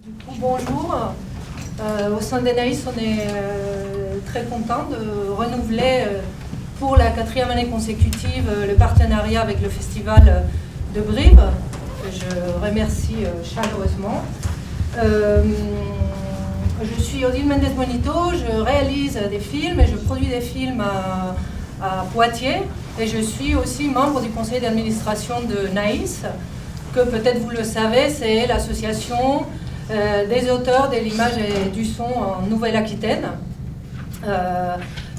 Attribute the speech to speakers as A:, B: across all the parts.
A: Du coup, bonjour. Au sein d'Enaïs, on est très content de renouveler pour la 4e année consécutive le partenariat avec le Festival de Brive, que je remercie chaleureusement. Je suis Odile Mendes Monito, je réalise des films et je produis des films à Poitiers, et je suis aussi membre du conseil d'administration de Naïs, que peut-être vous le savez, c'est l'association des auteurs de l'image et du son en Nouvelle-Aquitaine.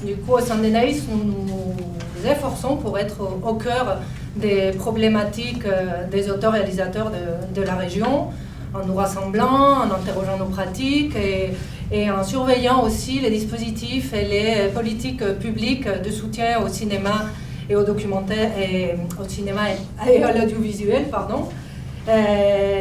A: Du coup, au sein de Naïs, nous nous efforçons pour être au cœur des problématiques des auteurs-réalisateurs de la région, en nous rassemblant, en interrogeant nos pratiques et en surveillant aussi les dispositifs et les politiques publiques de soutien au cinéma et au documentaire et au cinéma et à l'audiovisuel, pardon.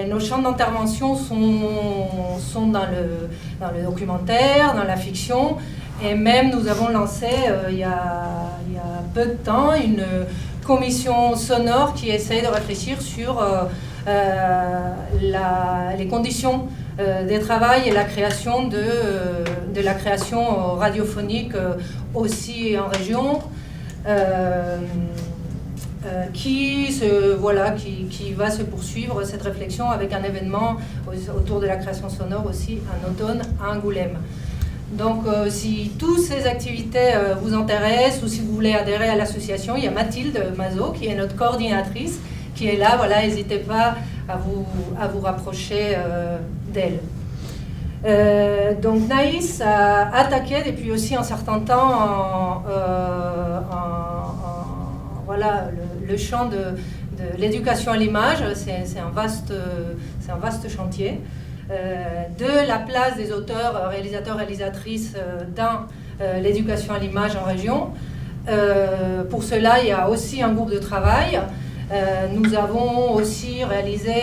A: Nos champs d'intervention sont dans le documentaire, dans la fiction, et même nous avons lancé il y a peu de temps une commission sonore qui essaye de réfléchir sur les conditions des travail et la création de la création radiophonique aussi en région. Qui va se poursuivre cette réflexion avec un événement autour de la création sonore aussi en automne à Angoulême. Donc si toutes ces activités vous intéressent ou si vous voulez adhérer à l'association, il y a Mathilde Mazot qui est notre coordinatrice qui est là, voilà, n'hésitez pas à vous rapprocher d'elle. Donc Naïs a attaqué depuis aussi un certain temps voilà, le champ de l'éducation à l'image, c'est un vaste chantier, de la place des auteurs, réalisateurs, réalisatrices dans l'éducation à l'image en région. Pour cela, il y a aussi un groupe de travail. Nous avons aussi réalisé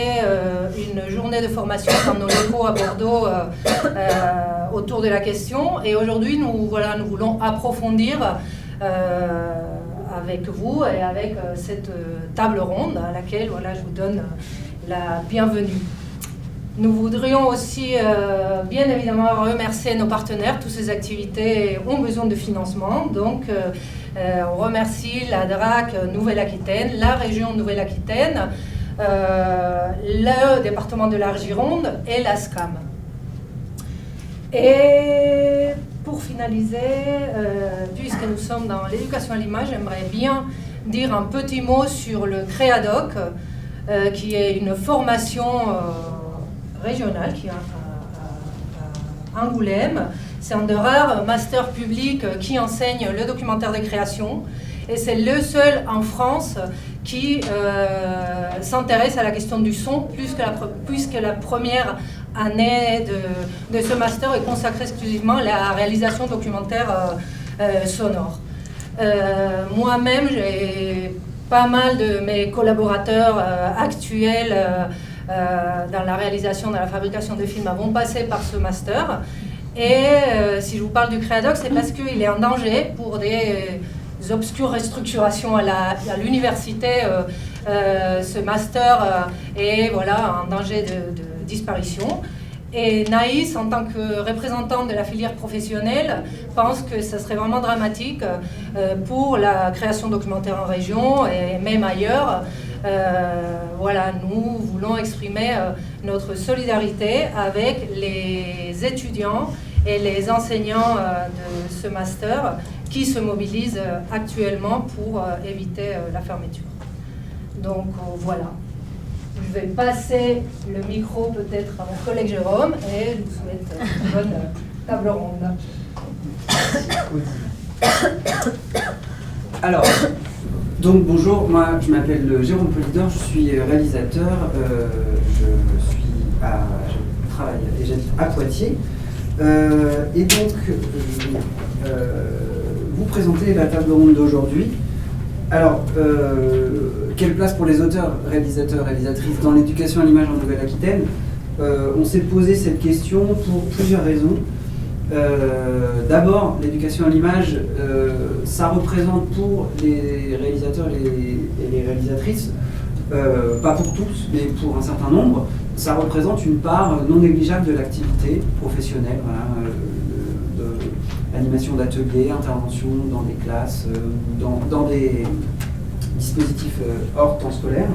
A: une journée de formation dans nos locaux à Bordeaux autour de la question. Et aujourd'hui, nous voulons approfondir avec vous et avec cette table ronde à laquelle je vous donne la bienvenue. Nous voudrions aussi bien évidemment remercier nos partenaires. Toutes ces activités ont besoin de financement, donc on remercie la DRAC Nouvelle-Aquitaine, la région Nouvelle-Aquitaine, le département de la Gironde et la SCAM. Et pour finaliser, puisque nous sommes dans l'éducation à l'image, j'aimerais bien dire un petit mot sur le Créadoc, qui est une formation régionale qui est à Angoulême. C'est un des rares masters publics qui enseigne le documentaire de création, et c'est le seul en France qui s'intéresse à la question du son, puisque la première année de ce master est consacrée exclusivement à la réalisation documentaire sonore. Moi-même, j'ai pas mal de mes collaborateurs actuels dans la réalisation, dans la fabrication de films vont passer par ce master. Et si je vous parle du Créadoc, c'est parce qu'il est en danger pour des obscures restructurations à l'université. Ce master est en danger de disparition. Et Naïs, en tant que représentante de la filière professionnelle, pense que ça serait vraiment dramatique pour la création documentaire en région et même ailleurs. Nous voulons exprimer notre solidarité avec les étudiants et les enseignants de ce master qui se mobilisent actuellement pour éviter la fermeture. Donc voilà. Je vais passer le micro peut-être à mon collègue Jérôme et je vous souhaite une bonne table ronde.
B: Alors, donc bonjour, moi je m'appelle Jérôme Polidor, je suis réalisateur, je travaille et j'habite à Poitiers. Et donc, je vais vous présenter la table ronde d'aujourd'hui. Alors, quelle place pour les auteurs, réalisateurs, réalisatrices dans l'éducation à l'image en Nouvelle-Aquitaine? On s'est posé cette question pour plusieurs raisons. D'abord, l'éducation à l'image, ça représente pour les réalisateurs et les réalisatrices, pas pour tous, mais pour un certain nombre, ça représente une part non négligeable de l'activité professionnelle, voilà, de l'animation d'ateliers, intervention dans des classes, dans des dispositifs hors temps scolaire.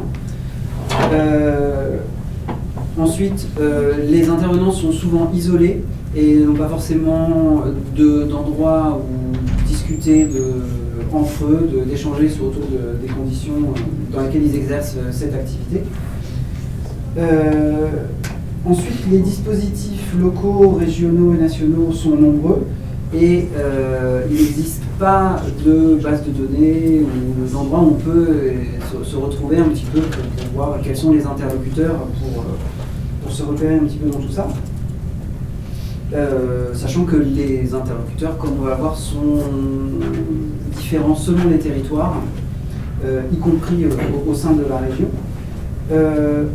B: Ensuite, les intervenants sont souvent isolés et n'ont pas forcément d'endroits où discuter entre eux, d'échanger autour des conditions dans lesquelles ils exercent cette activité. Ensuite, les dispositifs locaux, régionaux et nationaux sont nombreux et il n'existe pas de base de données ou d'endroits où on peut se retrouver un petit peu pour voir quels sont les interlocuteurs pour se repérer un petit peu dans tout ça. Sachant que les interlocuteurs, comme on va voir, sont différents selon les territoires, y compris au sein de la région.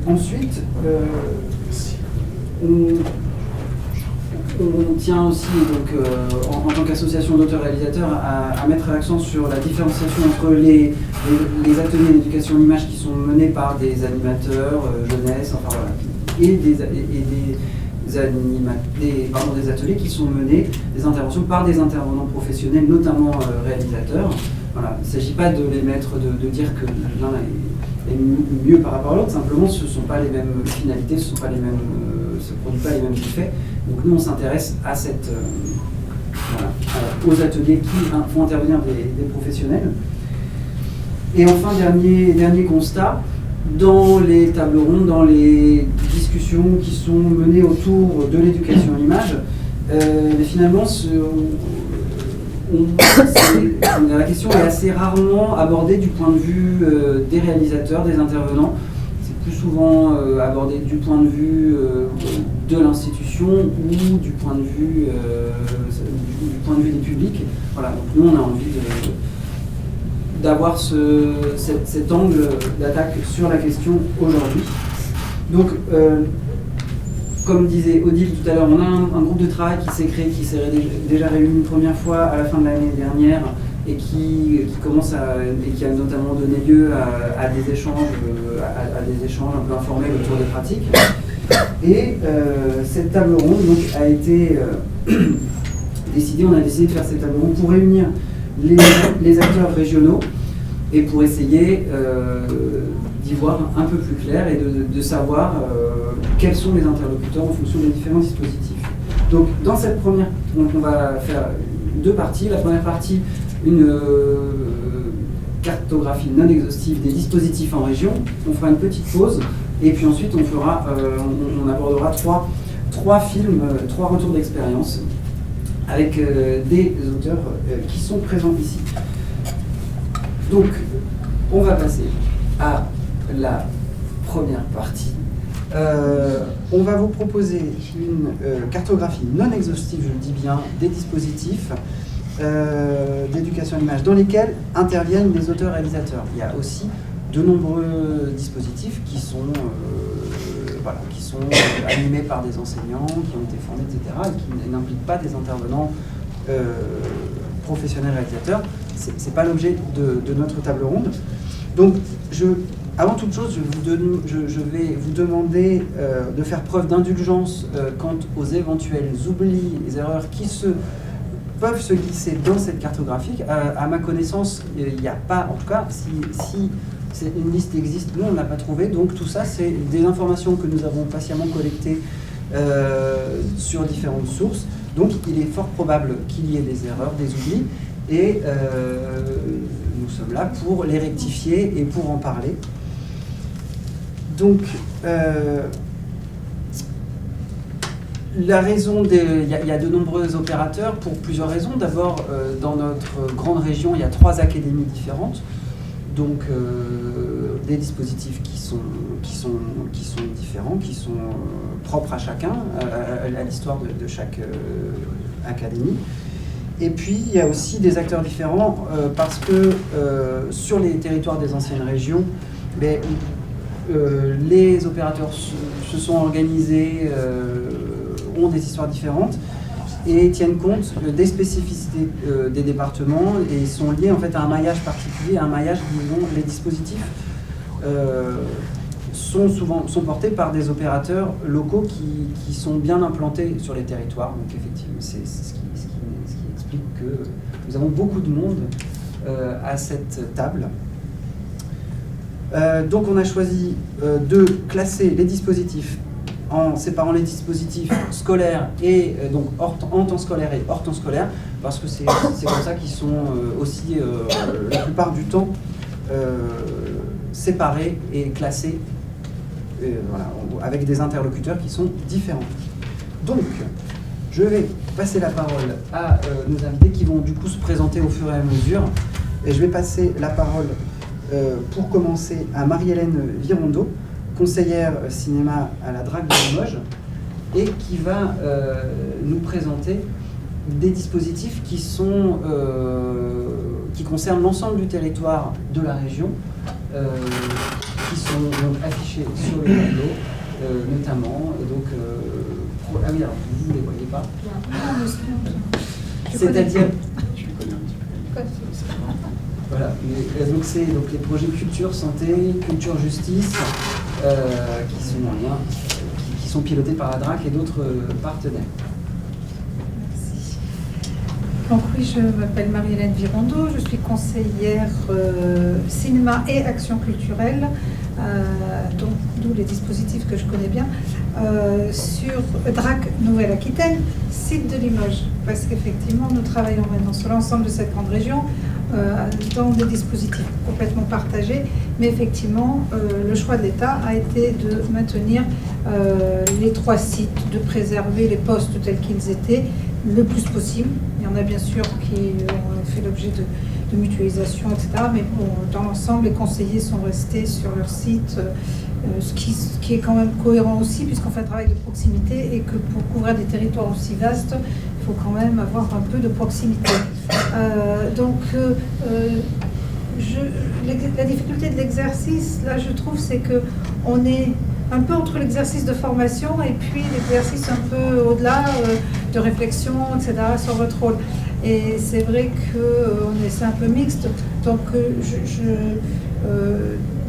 B: Ensuite, on tient aussi, donc, en tant qu'association d'auteurs-réalisateurs, à mettre l'accent sur la différenciation entre les ateliers d'éducation à l'image qui sont menés par des animateurs, jeunesse, enfin voilà, et des ateliers qui sont menés, des interventions par des intervenants professionnels, notamment réalisateurs. Voilà. Il ne s'agit pas de les mettre, de dire que l'un est mieux par rapport à l'autre, simplement ce ne sont pas les mêmes finalités, ce ne produisent pas les mêmes effets. Donc nous on s'intéresse à aux ateliers qui font intervenir des professionnels. Et enfin, dernier constat, dans les tables rondes, dans les discussions qui sont menées autour de l'éducation à l'image, finalement, la question est assez rarement abordée du point de vue des réalisateurs, des intervenants. C'est plus souvent abordé du point de vue de l'institution ou du point de vue des publics. Voilà, donc nous on a envie d'avoir cet angle d'attaque sur la question aujourd'hui. Donc, comme disait Odile tout à l'heure, on a un groupe de travail qui s'est créé, qui s'est déjà réuni une première fois à la fin de l'année dernière et qui a notamment donné lieu à des échanges un peu informels autour des pratiques. Et cette table ronde donc, a été décidée, on a décidé de faire cette table ronde pour réunir les acteurs régionaux et pour essayer d'y voir un peu plus clair et de savoir quels sont les interlocuteurs en fonction des différents dispositifs. Donc dans cette première, on va faire deux parties. La première partie, une cartographie non exhaustive des dispositifs en région. On fera une petite pause et puis ensuite on abordera trois films, trois retours d'expérience avec des auteurs qui sont présents ici. Donc, on va passer à la première partie. On va vous proposer une cartographie non exhaustive, je le dis bien, des dispositifs d'éducation à l'image dans lesquels interviennent les auteurs-réalisateurs. Il y a aussi de nombreux dispositifs qui sont animés par des enseignants, qui ont été formés, etc., et qui n'impliquent pas des intervenants professionnels réalisateurs. Ce n'est pas l'objet de notre table ronde. Donc, avant toute chose, je vais vous demander de faire preuve d'indulgence quant aux éventuels oublis, les erreurs qui peuvent se glisser dans cette cartographie. À ma connaissance, il n'y a pas, en tout cas, si une liste existe, nous on ne l'a pas trouvée, donc tout ça c'est des informations que nous avons patiemment collectées sur différentes sources, donc il est fort probable qu'il y ait des erreurs, des oublis, et nous sommes là pour les rectifier et pour en parler. Donc, la raison il y a de nombreux opérateurs pour plusieurs raisons. D'abord, dans notre grande région, il y a 3 académies différentes, donc des dispositifs qui sont différents, qui sont propres à chacun, à l'histoire de chaque académie. Et puis, il y a aussi des acteurs différents parce que sur les territoires des anciennes régions, les opérateurs se sont organisés, ont des histoires différentes et tiennent compte des spécificités des départements et sont liés en fait à un maillage particulier, à un maillage, disons, les dispositifs sont portés par des opérateurs locaux qui sont bien implantés sur les territoires. Donc effectivement, c'est ce qui explique que nous avons beaucoup de monde à cette table. Donc on a choisi de classer les dispositifs en séparant les dispositifs scolaires et donc en temps scolaire et hors temps scolaire, parce que c'est comme ça qu'ils sont aussi la plupart du temps séparés et classés voilà, avec des interlocuteurs qui sont différents. Donc, je vais passer la parole à nos invités qui vont du coup se présenter au fur et à mesure. Et je vais passer la parole pour commencer à Marie-Hélène Virondeau, conseillère cinéma à la DRAC de Limoges, et qui va nous présenter des dispositifs qui concernent l'ensemble du territoire de la région, qui sont donc affichés sur le tableau, notamment. Donc, ah oui, alors vous ne les voyez pas. C'est-à-dire. Je les connais un petit peu. Voilà. Donc, c'est donc les projets culture, santé, culture, justice, qui sont pilotés par la DRAC et d'autres partenaires.
C: Merci. Donc oui, je m'appelle Marie-Hélène Virondeau, je suis conseillère cinéma et action culturelle, d'où les dispositifs que je connais bien, sur DRAC Nouvelle-Aquitaine, site de Limoges, parce qu'effectivement nous travaillons maintenant sur l'ensemble de cette grande région, dans des dispositifs complètement partagés, mais effectivement le choix de l'État a été de maintenir les 3 sites, de préserver les postes tels qu'ils étaient le plus possible. Il y en a bien sûr qui ont fait l'objet de mutualisation, etc. Mais bon, dans l'ensemble, les conseillers sont restés sur leur site, ce qui est quand même cohérent aussi, puisqu'on fait un travail de proximité et que pour couvrir des territoires aussi vastes, il faut quand même avoir un peu de proximité. La difficulté de l'exercice, là, je trouve, c'est qu'on est un peu entre l'exercice de formation et puis l'exercice un peu au-delà de réflexion, etc., sur votre rôle. Et c'est vrai que c'est un peu mixte. Donc,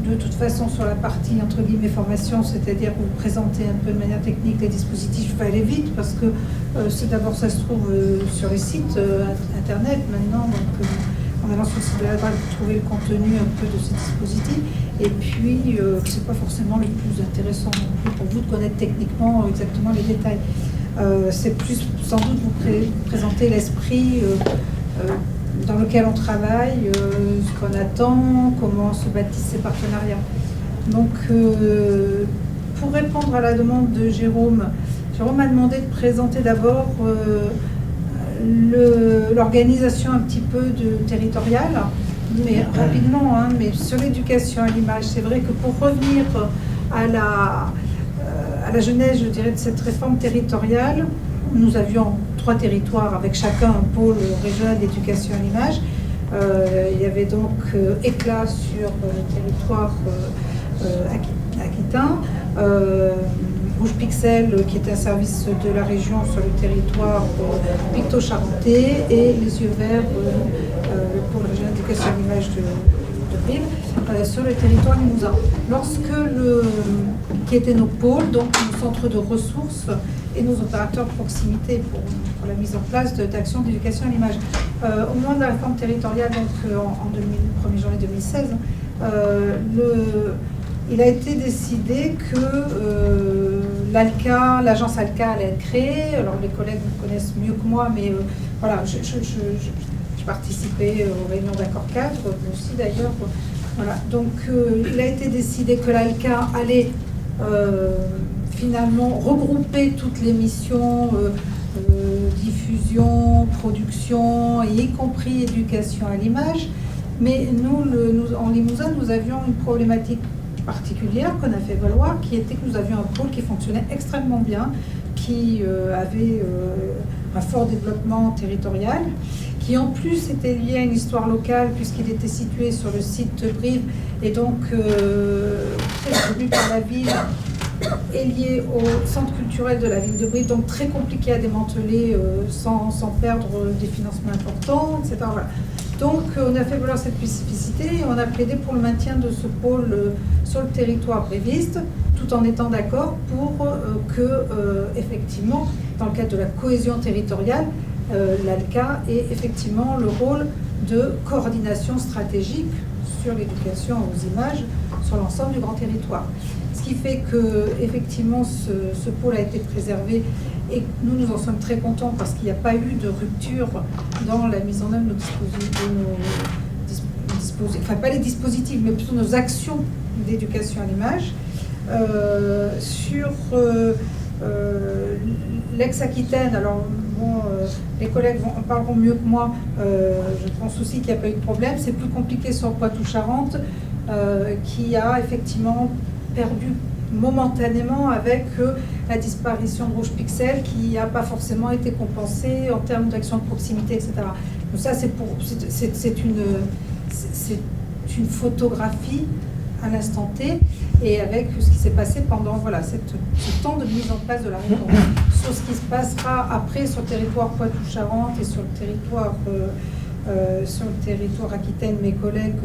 C: de toute façon, sur la partie, entre guillemets, formation, c'est-à-dire vous présentez un peu de manière technique les dispositifs, je vais aller vite parce que c'est d'abord, ça se trouve sur les sites internet maintenant. Donc, en allant sur le site de la DRAC, vous trouvez le contenu un peu de ces dispositifs. Et puis, c'est pas forcément le plus intéressant non plus pour vous de connaître techniquement exactement les détails. C'est plus, sans doute, vous présenter l'esprit dans lequel on travaille, ce qu'on attend, comment se bâtissent ces partenariats. Donc, pour répondre à la demande de Jérôme, Jérôme m'a demandé de présenter d'abord l'organisation un petit peu territoriale, mais rapidement, hein, mais sur l'éducation à l'image. C'est vrai que pour revenir à la genèse, je dirais, de cette réforme territoriale, nous avions 3 territoires avec chacun un pôle régional d'éducation à l'image. Il y avait donc éclat sur le territoire aquitain, Rouge Pixel qui était un service de la région sur le territoire picto-charentais, et les yeux verts pour le régional d'éducation à l'image de Brive sur le territoire limousin. Qui étaient nos pôles, donc nos centres de ressources et nos opérateurs de proximité pour la mise en place d'actions d'éducation à l'image. Au moment de la réforme territoriale, donc en 1er janvier 2016, il a été décidé que l'agence ALCA allait être créée. Alors les collègues me connaissent mieux que moi, mais voilà, je participais aux réunions d'accord cadre, moi aussi d'ailleurs. Voilà. Donc il a été décidé que l'ALCA allait finalement regrouper toutes les missions, diffusion, production, et y compris éducation à l'image. Mais nous, en Limousin, nous avions une problématique particulière qu'on a fait valoir, qui était que nous avions un pôle qui fonctionnait extrêmement bien, qui avait un fort développement territorial, qui en plus était lié à une histoire locale puisqu'il était situé sur le site de Brive et donc très soutenu par la ville et lié au centre culturel de la ville de Brive, donc très compliqué à démanteler sans perdre des financements importants, etc. Voilà. Donc on a fait valoir cette spécificité et on a plaidé pour le maintien de ce pôle sur le territoire bréviste, tout en étant d'accord pour que, effectivement, dans le cadre de la cohésion territoriale, l'ALCA ait effectivement le rôle de coordination stratégique sur l'éducation aux images sur l'ensemble du grand territoire. Ce qui fait que, effectivement, ce pôle a été préservé et nous en sommes très contents parce qu'il n'y a pas eu de rupture dans la mise en œuvre de nos dispositifs, enfin pas les dispositifs, mais plutôt nos actions d'éducation à l'image. Sur l'ex-Aquitaine, alors bon, les collègues en parleront mieux que moi, je pense aussi qu'il n'y a pas eu de problème. C'est plus compliqué sur Poitou-Charentes, qui a effectivement perdu momentanément avec la disparition de Rouge Pixel qui n'a pas forcément été compensée en termes d'action de proximité, etc. Donc ça, c'est une photographie à l'instant T et avec ce qui s'est passé pendant ce temps de mise en place de la réforme. Sur ce qui se passera après sur le territoire Poitou-Charentes et sur le territoire Aquitaine, mes collègues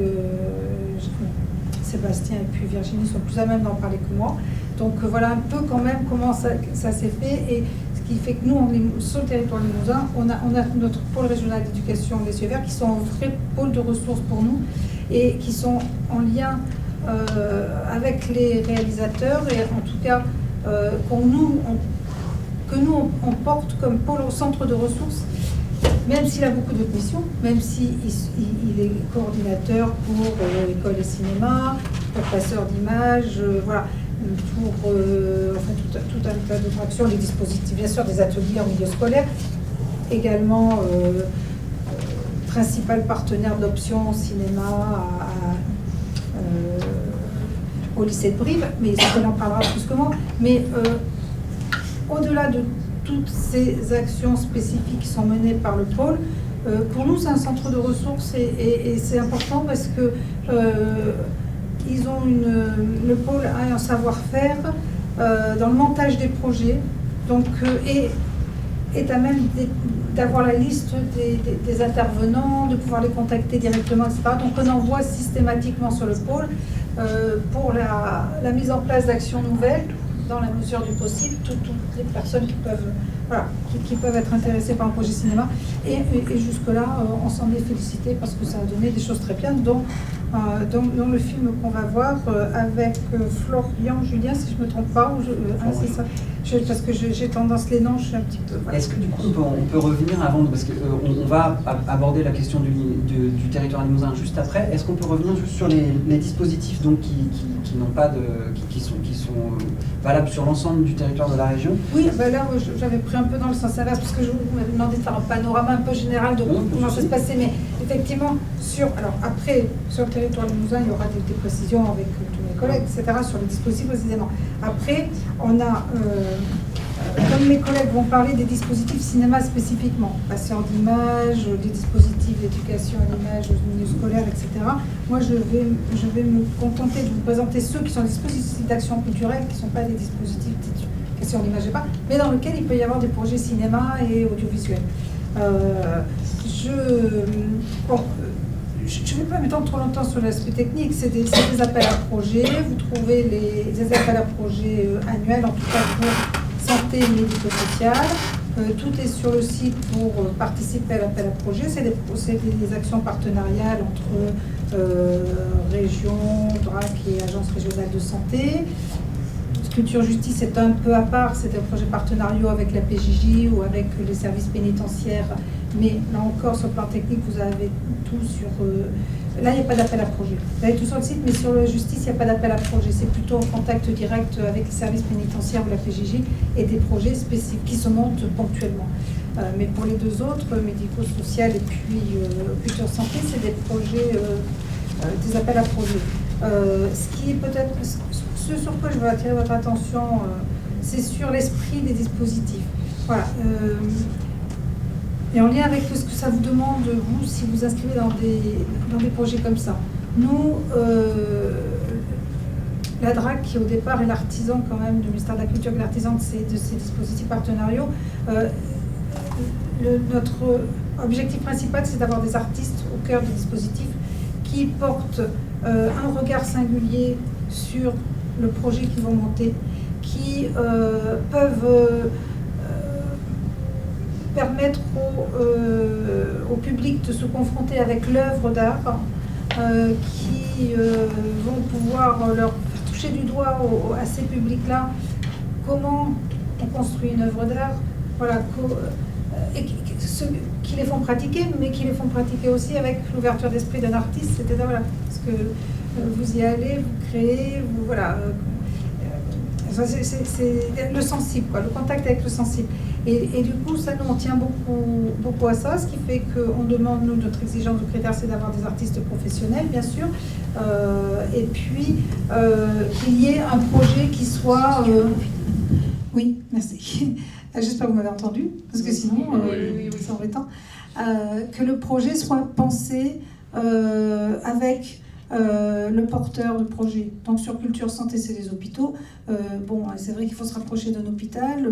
C: Sébastien et puis Virginie sont plus à même d'en parler que moi. Donc voilà un peu quand même comment ça s'est fait et ce qui fait que nous, sur le territoire limousin, on a notre pôle régional d'éducation des Cieux Verts qui sont un vrai pôle de ressources pour nous et qui sont en lien avec les réalisateurs et en tout cas que nous on porte comme pôle au centre de ressources, même s'il a beaucoup d'autres missions, même s'il est coordinateur pour l'école et cinéma, pour passeur d'images, voilà, pour tout un tas d'autres actions, les dispositifs, bien sûr, des ateliers en milieu scolaire, également principal partenaire d'options cinéma au lycée de Brive, mais on en parlera plus que moi. Mais au-delà de toutes ces actions spécifiques qui sont menées par le pôle, pour nous c'est un centre de ressources et c'est important parce que ils ont le pôle a un savoir-faire dans le montage des projets, donc est à même d'avoir la liste des intervenants, de pouvoir les contacter directement, etc. Donc on envoie systématiquement sur le pôle pour la mise en place d'actions nouvelles, dans la mesure du possible, toutes les personnes qui peuvent être intéressées par un projet cinéma. Et jusque-là, on s'en est félicité parce que ça a donné des choses très bien, dont le film qu'on va voir avec Florian Julien, si je ne me trompe pas, c'est ça. Parce que j'ai tendance, les noms, je suis un petit peu... Voilà.
B: Est-ce que du coup, on peut revenir avant, parce qu'on va aborder la question du territoire limousin juste après, est-ce qu'on peut revenir juste sur les dispositifs donc, qui n'ont pas qui sont valables sur l'ensemble du territoire de la région?
C: Oui, ben là, j'avais pris un peu dans le sens inverse, parce que je vous m'avais demandé de faire un panorama un peu général de comment ça se passait, mais effectivement, après, sur le territoire limousin, il y aura des précisions avec tous mes collègues, etc., sur les dispositifs précisément. Après, on a, comme mes collègues vont parler des dispositifs cinéma spécifiquement, passeurs d'images, des dispositifs d'éducation à l'image, au milieu scolaire, etc. Moi, je vais me contenter de vous présenter ceux qui sont des dispositifs d'action culturelle, qui ne sont pas des dispositifs d'éducation à l'image, mais dans lesquels il peut y avoir des projets cinéma et audiovisuels. Je ne vais pas m'étendre trop longtemps sur l'aspect technique, c'est des appels à projets. Vous trouvez des appels à projets annuels, en tout cas pour santé et médico-sociale. Tout est sur le site pour participer à l'appel à projet. C'est des actions partenariales entre région, DRAC et Agence régionale de santé. Culture Justice est un peu à part, c'est un projet partenariat avec la PJJ ou avec les services pénitentiaires, mais là encore sur le plan technique vous avez tout sur... là il n'y a pas d'appel à projet, vous avez tout sur le site, mais sur la justice il n'y a pas d'appel à projet, c'est plutôt en contact direct avec les services pénitentiaires ou la PJJ et des projets spécifiques qui se montent ponctuellement. Mais pour les deux autres, médico-social et puis culture santé, c'est des projets, des appels à projet. Ce qui est peut-être... Ce sur quoi je veux attirer votre attention, c'est sur l'esprit des dispositifs. Voilà. Et en lien avec ce que ça vous demande, vous, si vous inscrivez dans des projets comme ça. Nous, la DRAC, qui au départ est l'artisan quand même du ministère de la Culture, l'artisan de ces dispositifs partenariaux, notre objectif principal, c'est d'avoir des artistes au cœur du dispositif qui portent un regard singulier sur le projet qu'ils vont monter, qui peuvent permettre au public de se confronter avec l'œuvre d'art, qui vont pouvoir leur faire toucher du doigt à ces publics-là comment on construit une œuvre d'art, voilà, et ceux qui les font pratiquer, mais qui les font pratiquer aussi avec l'ouverture d'esprit d'un artiste, c'est-à-dire, voilà, parce que vous y allez, vous créez, vous, voilà, c'est le sensible, quoi, le contact avec le sensible. Et du coup, ça, nous, on tient beaucoup à ça, ce qui fait qu'on demande, nous, notre exigence de critère, c'est d'avoir des artistes professionnels, bien sûr, et puis qu'il y ait un projet qui soit... Oui, merci. J'espère que vous m'avez entendu, parce que sinon, c'est embêtant. Que le projet soit pensé avec le porteur de projet. Donc sur Culture Santé, c'est les hôpitaux. Bon, c'est vrai qu'il faut se rapprocher d'un hôpital,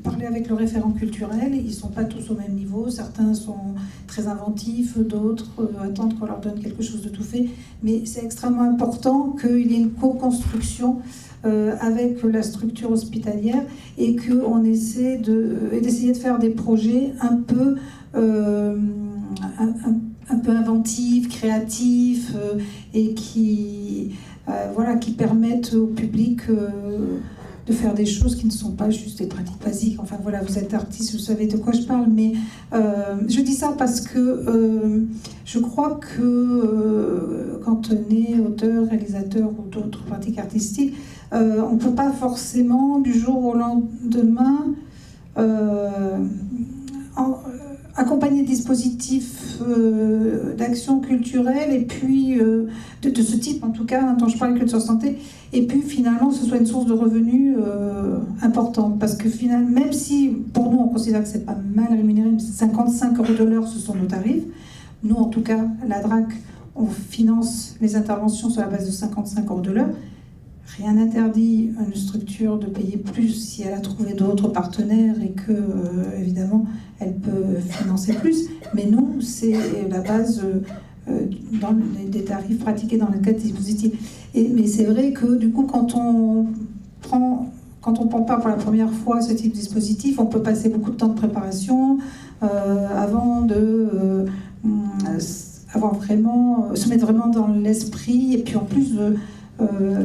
C: parler avec le référent culturel. Ils ne sont pas tous au même niveau. Certains sont très inventifs, d'autres attendent qu'on leur donne quelque chose de tout fait. Mais c'est extrêmement important qu'il y ait une co-construction avec la structure hospitalière et qu'on essaie d'essayer de faire des projets un peu inventifs, créatifs et qui permettent au public de faire des choses qui ne sont pas juste des pratiques basiques. Enfin voilà, vous êtes artiste, vous savez de quoi je parle, mais je dis ça parce que je crois que quand on est auteur, réalisateur ou d'autres pratiques artistiques, on ne peut pas forcément du jour au lendemain accompagner des dispositifs d'action culturelle et puis de ce type en tout cas dont je parlais, Culture Santé, et puis finalement ce soit une source de revenus importante, parce que finalement, même si pour nous on considère que c'est pas mal rémunéré, 55 € de l'heure ce sont nos tarifs, nous en tout cas la DRAC on finance les interventions sur la base de 55 € de l'heure. Rien n'interdit à une structure de payer plus si elle a trouvé d'autres partenaires et que, évidemment, elle peut financer plus. Mais nous, c'est la base des tarifs pratiqués dans le cadre des dispositifs. Mais c'est vrai que, du coup, quand on prend part pour la première fois à ce type de dispositif, on peut passer beaucoup de temps de préparation avant de se mettre vraiment dans l'esprit, et puis en plus de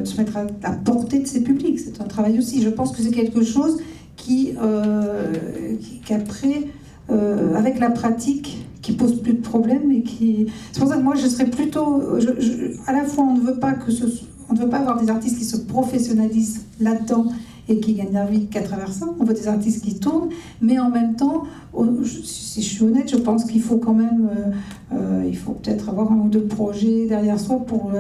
C: se mettre à la portée de ses publics. C'est un travail aussi. Je pense que c'est quelque chose qu'après, avec la pratique, qui pose plus de problèmes et qui... C'est pour ça que moi, je serais plutôt... à la fois, on ne veut pas avoir des artistes qui se professionnalisent là-dedans et qui gagnent leur vie qu'à travers ça. On veut des artistes qui tournent, mais en même temps, si je suis honnête, je pense qu'il faut quand même... il faut peut-être avoir un ou deux projets derrière soi pour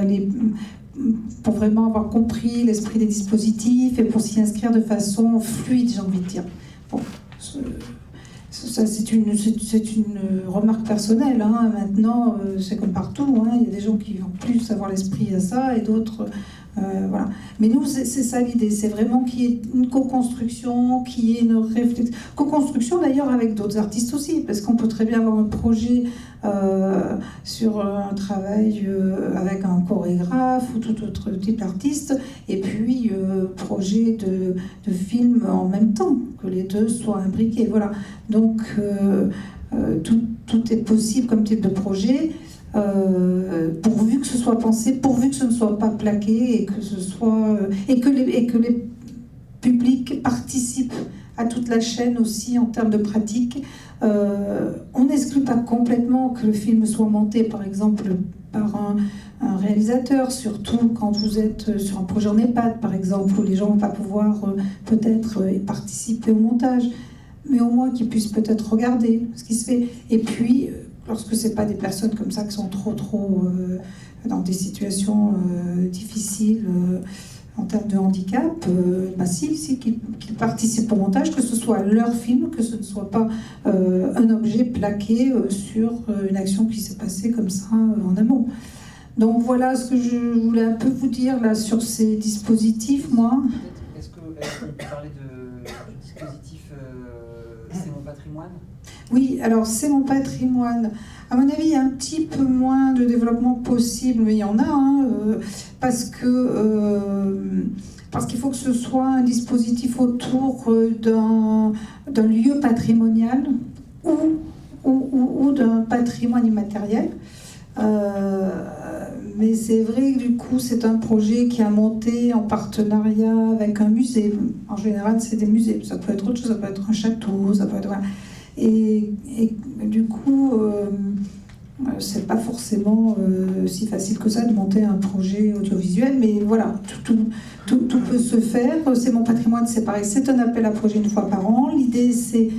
C: vraiment avoir compris l'esprit des dispositifs et pour s'y inscrire de façon fluide, j'ai envie de dire. Bon, ça, c'est une remarque personnelle. Hein. Maintenant, c'est comme partout. Hein. Il y a des gens qui vont plus avoir l'esprit à ça et d'autres... voilà. Mais nous, c'est ça l'idée. C'est vraiment qu'il y ait une co-construction, qu'il y ait une réflexion. Co-construction d'ailleurs avec d'autres artistes aussi, parce qu'on peut très bien avoir un projet sur un travail avec un chorégraphe ou tout autre type d'artiste, et puis projet de film en même temps, que les deux soient imbriqués. Voilà. Donc tout est possible comme type de projet. Pourvu que ce soit pensé, pourvu que ce ne soit pas plaqué et que les publics participent à toute la chaîne aussi en termes de pratique. On n'exclut pas complètement que le film soit monté par exemple par un réalisateur, surtout quand vous êtes sur un projet en EHPAD par exemple, où les gens ne vont pas pouvoir peut-être participer au montage, mais au moins qu'ils puissent peut-être regarder ce qui se fait. Et puis lorsque ce n'est pas des personnes comme ça qui sont trop dans des situations difficiles en termes de handicap, qu'ils participent au montage, que ce soit leur film, que ce ne soit pas un objet plaqué sur une action qui s'est passée comme ça en amont. Donc voilà ce que je voulais un peu vous dire là sur ces dispositifs, moi.
B: Est-ce qu'on peut parler du dispositif C'est mon patrimoine ?
C: Oui, alors c'est mon patrimoine. À mon avis, il y a un petit peu moins de développement possible, mais il y en a, hein, parce qu'il faut que ce soit un dispositif autour d'un lieu patrimonial ou d'un patrimoine immatériel. Mais c'est vrai que du coup, c'est un projet qui a monté en partenariat avec un musée. En général, c'est des musées. Ça peut être autre chose, ça peut être un château, ça peut être... Voilà. Et du coup, c'est pas forcément si facile que ça de monter un projet audiovisuel, mais voilà, tout peut se faire. C'est mon patrimoine, c'est pareil, c'est un appel à projet 1 fois par an. L'idée, c'est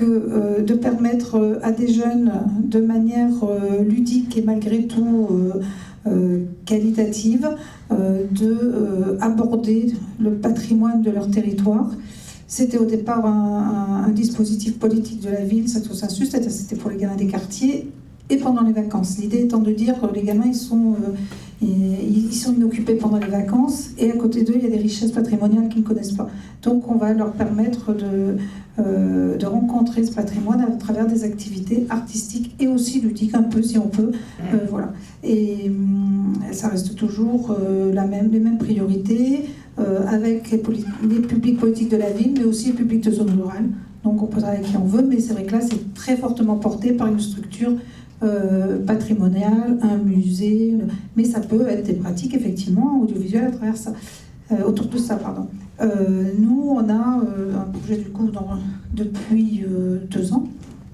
C: de permettre à des jeunes, de manière ludique et malgré tout qualitative, d'aborder le patrimoine de leur territoire. C'était au départ un dispositif politique de la ville, ça tout ça, c'est-à-dire c'était pour les gamins des quartiers et pendant les vacances. L'idée étant de dire que les gamins ils sont inoccupés pendant les vacances et à côté d'eux il y a des richesses patrimoniales qu'ils ne connaissent pas. Donc on va leur permettre de rencontrer ce patrimoine à travers des activités artistiques et aussi ludiques un peu si on peut. Voilà. Et ça reste toujours les mêmes priorités. Avec les publics politiques de la ville, mais aussi les publics de zone rurale. Donc on peut travailler avec qui on veut, mais c'est vrai que là, c'est très fortement porté par une structure patrimoniale, un musée, mais ça peut être des pratiques, effectivement, audiovisuelles à travers ça, autour de ça, pardon. Nous, on a un projet, du coup, depuis 2 ans,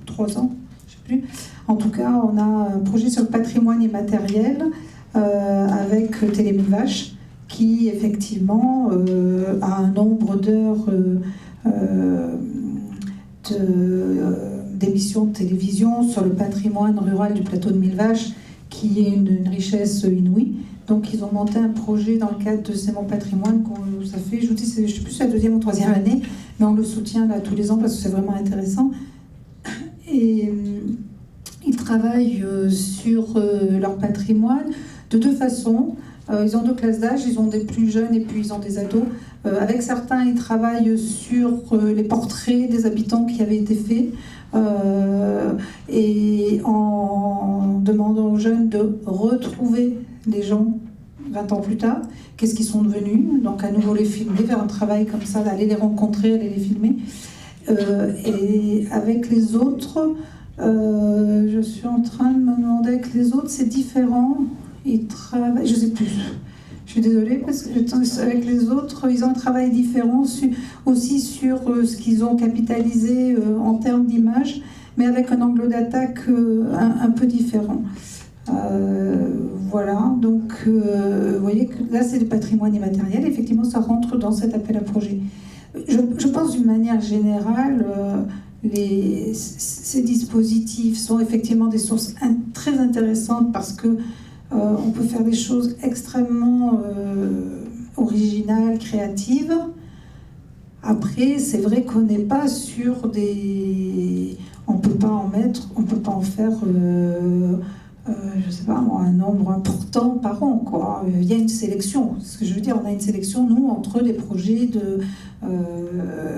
C: 3 ans, je ne sais plus. En tout cas, on a un projet sur le patrimoine immatériel avec Télé 1000 Vaches, qui effectivement a un nombre d'heures d'émissions de télévision sur le patrimoine rural du plateau de 1000 Vaches, qui est une richesse inouïe. Donc ils ont monté un projet dans le cadre de C'est mon patrimoine, ça fait, je vous dis, je ne sais plus si c'est la 2e ou 3e année, mais on le soutient là tous les ans parce que c'est vraiment intéressant. Et ils travaillent sur leur patrimoine de 2 façons. Ils ont 2 classes d'âge, ils ont des plus jeunes et puis ils ont des ados. Avec certains, ils travaillent sur les portraits des habitants qui avaient été faits et en demandant aux jeunes de retrouver les gens 20 ans plus tard, qu'est-ce qu'ils sont devenus, donc à nouveau les filmer, faire un travail comme ça, d'aller les rencontrer, aller les filmer. Et avec les autres, je suis en train de me demander avec les autres, c'est différent. Ils travaillent, je ne sais plus, je suis désolée parce que avec les autres, ils ont un travail différent aussi sur ce qu'ils ont capitalisé en termes d'image, mais avec un angle d'attaque un peu différent. Voilà, donc vous voyez que là c'est du patrimoine immatériel, effectivement ça rentre dans cet appel à projet. Je pense d'une manière générale, ces dispositifs sont effectivement des sources très intéressantes parce que on peut faire des choses extrêmement originales, créatives. Après, c'est vrai qu'on n'est pas sur des... On peut pas en faire, je sais pas moi, un nombre important par an, quoi. Il y a une sélection. Ce que je veux dire, on a une sélection, nous, entre des projets de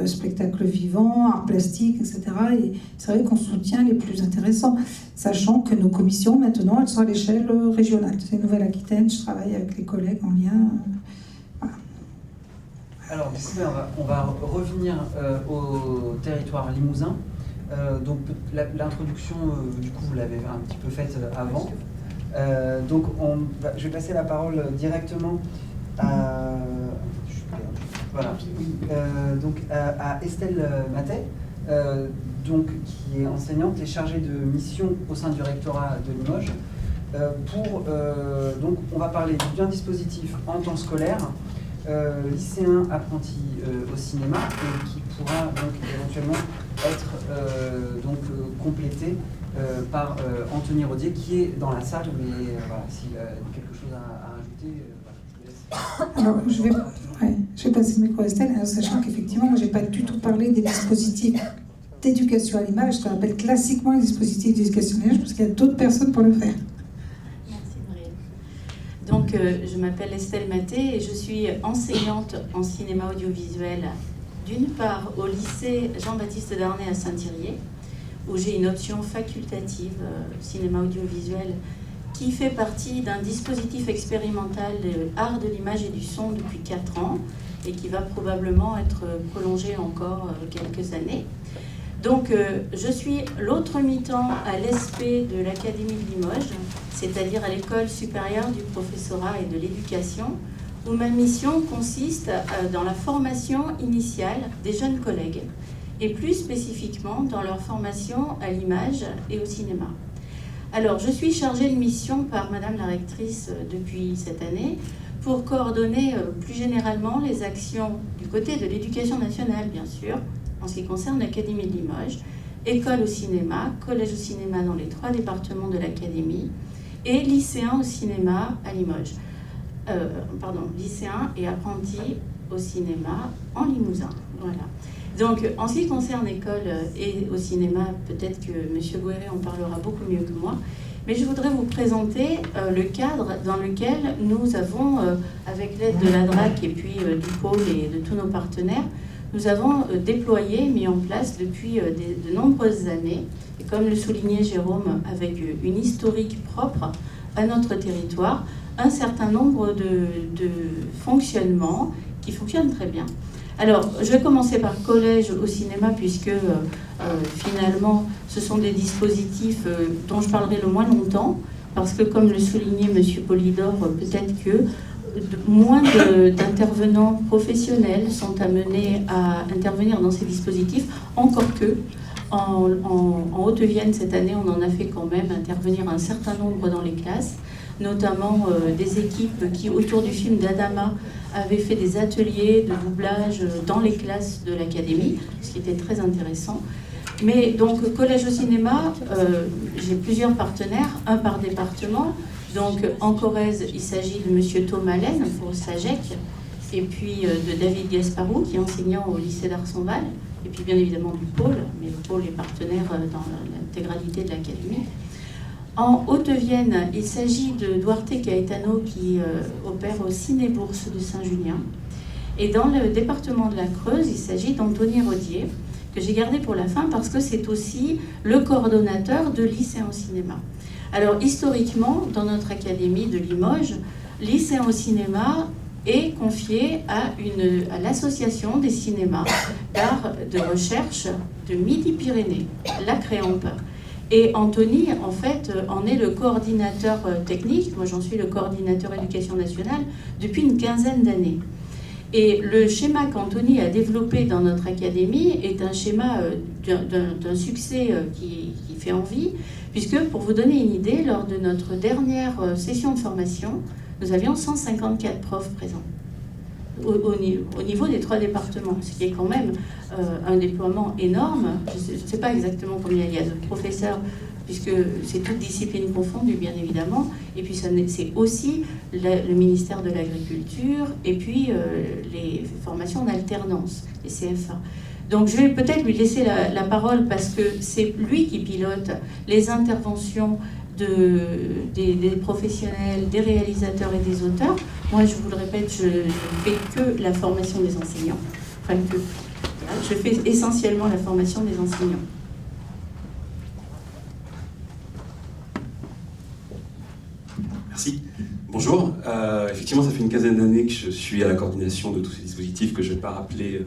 C: spectacles vivants, arts plastiques, etc. Et c'est vrai qu'on soutient les plus intéressants, sachant que nos commissions, maintenant, elles sont à l'échelle régionale. C'est Nouvelle-Aquitaine, je travaille avec les collègues en lien. Voilà.
B: Alors, on va revenir au territoire limousin. Donc l'introduction, du coup, vous l'avez un petit peu faite avant. Donc je vais passer la parole directement à, à Estelle Matet, donc, qui est enseignante et chargée de mission au sein du rectorat de Limoges. Donc on va parler d'un dispositif en temps scolaire, lycéen apprenti au cinéma, et qui pourra donc éventuellement être complété par Anthony Rodier, qui est dans la salle, mais voilà, s'il a quelque chose à rajouter, je te laisse.
C: Alors, je vais passer le micro à Estelle, sachant qu'effectivement, moi, je n'ai pas du tout parlé des dispositifs d'éducation à l'image, ce qu'on appelle classiquement les dispositifs d'éducation à l'image, parce qu'il y a d'autres personnes pour le faire.
D: Merci Marielle. Donc, je m'appelle Estelle Matet et je suis enseignante en cinéma audiovisuel, d'une part au lycée Jean-Baptiste Darnay à Saint-Thirier, où j'ai une option facultative cinéma audiovisuel qui fait partie d'un dispositif expérimental de art de l'image et du son depuis 4 ans et qui va probablement être prolongé encore quelques années. Donc je suis l'autre mi-temps à l'ESP de l'Académie de Limoges, c'est-à-dire à l'École supérieure du professorat et de l'éducation, où ma mission consiste dans la formation initiale des jeunes collègues, et plus spécifiquement dans leur formation à l'image et au cinéma. Alors, je suis chargée de mission par Madame la rectrice depuis cette année pour coordonner plus généralement les actions du côté de l'éducation nationale, bien sûr, en ce qui concerne l'Académie de Limoges, école au cinéma, collège au cinéma dans les 3 départements de l'Académie, et lycéens au cinéma à Limoges. Lycéens et apprentis au cinéma en Limousin. Voilà. Donc, en ce qui concerne l'école et au cinéma, peut-être que M. Gouéré en parlera beaucoup mieux que moi, mais je voudrais vous présenter le cadre dans lequel nous avons, avec l'aide de la DRAC et puis du pôle et de tous nos partenaires, nous avons déployé, mis en place depuis de nombreuses années, et comme le soulignait Jérôme, avec une historique propre à notre territoire, un certain nombre de fonctionnements qui fonctionnent très bien. Alors, je vais commencer par collège au cinéma, puisque finalement, ce sont des dispositifs dont je parlerai le moins longtemps, parce que, comme le soulignait M. Polydor, peut-être que moins d'intervenants professionnels sont amenés à intervenir dans ces dispositifs, encore que, en Haute-Vienne, cette année, on en a fait quand même intervenir un certain nombre dans les classes, notamment des équipes qui, autour du film d'Adama, avaient fait des ateliers de doublage dans les classes de l'académie, ce qui était très intéressant. Mais donc, collège au cinéma, j'ai plusieurs partenaires, un par département. Donc, en Corrèze, il s'agit de M. Thomas Laine pour SAGEC, et puis de David Gasparou, qui est enseignant au lycée d'Arsonval, et puis bien évidemment du pôle, mais le pôle est partenaire dans l'intégralité de l'académie. En Haute-Vienne, il s'agit de Duarte Caetano qui opère au Ciné-Bourse de Saint-Julien. Et dans le département de la Creuse, il s'agit d'Anthony Rodier, que j'ai gardé pour la fin parce que c'est aussi le coordonnateur de lycéens au cinéma. Alors historiquement, dans notre académie de Limoges, lycéens au cinéma est confié à l'association des cinémas d'art de recherche de Midi-Pyrénées, la Créampe. Et Anthony, en fait, en est le coordinateur technique. Moi, j'en suis le coordinateur éducation nationale depuis une quinzaine d'années. Et le schéma qu'Anthony a développé dans notre académie est un schéma d'un succès qui fait envie, puisque, pour vous donner une idée, lors de notre dernière session de formation, nous avions 154 profs présents au niveau des 3 départements, ce qui est quand même un déploiement énorme. Je ne sais pas exactement combien il y a de professeurs, puisque c'est toute discipline confondue, bien évidemment, et puis c'est aussi le ministère de l'Agriculture, et puis les formations en alternance, les CFA. Donc je vais peut-être lui laisser la parole, parce que c'est lui qui pilote les interventions des professionnels, des réalisateurs et des auteurs. Moi, je vous le répète, je ne fais que la formation des enseignants. Enfin, je fais essentiellement la formation des enseignants.
E: Merci. Bonjour. Effectivement, ça fait une quinzaine d'années que je suis à la coordination de tous ces dispositifs que je ne vais pas rappeler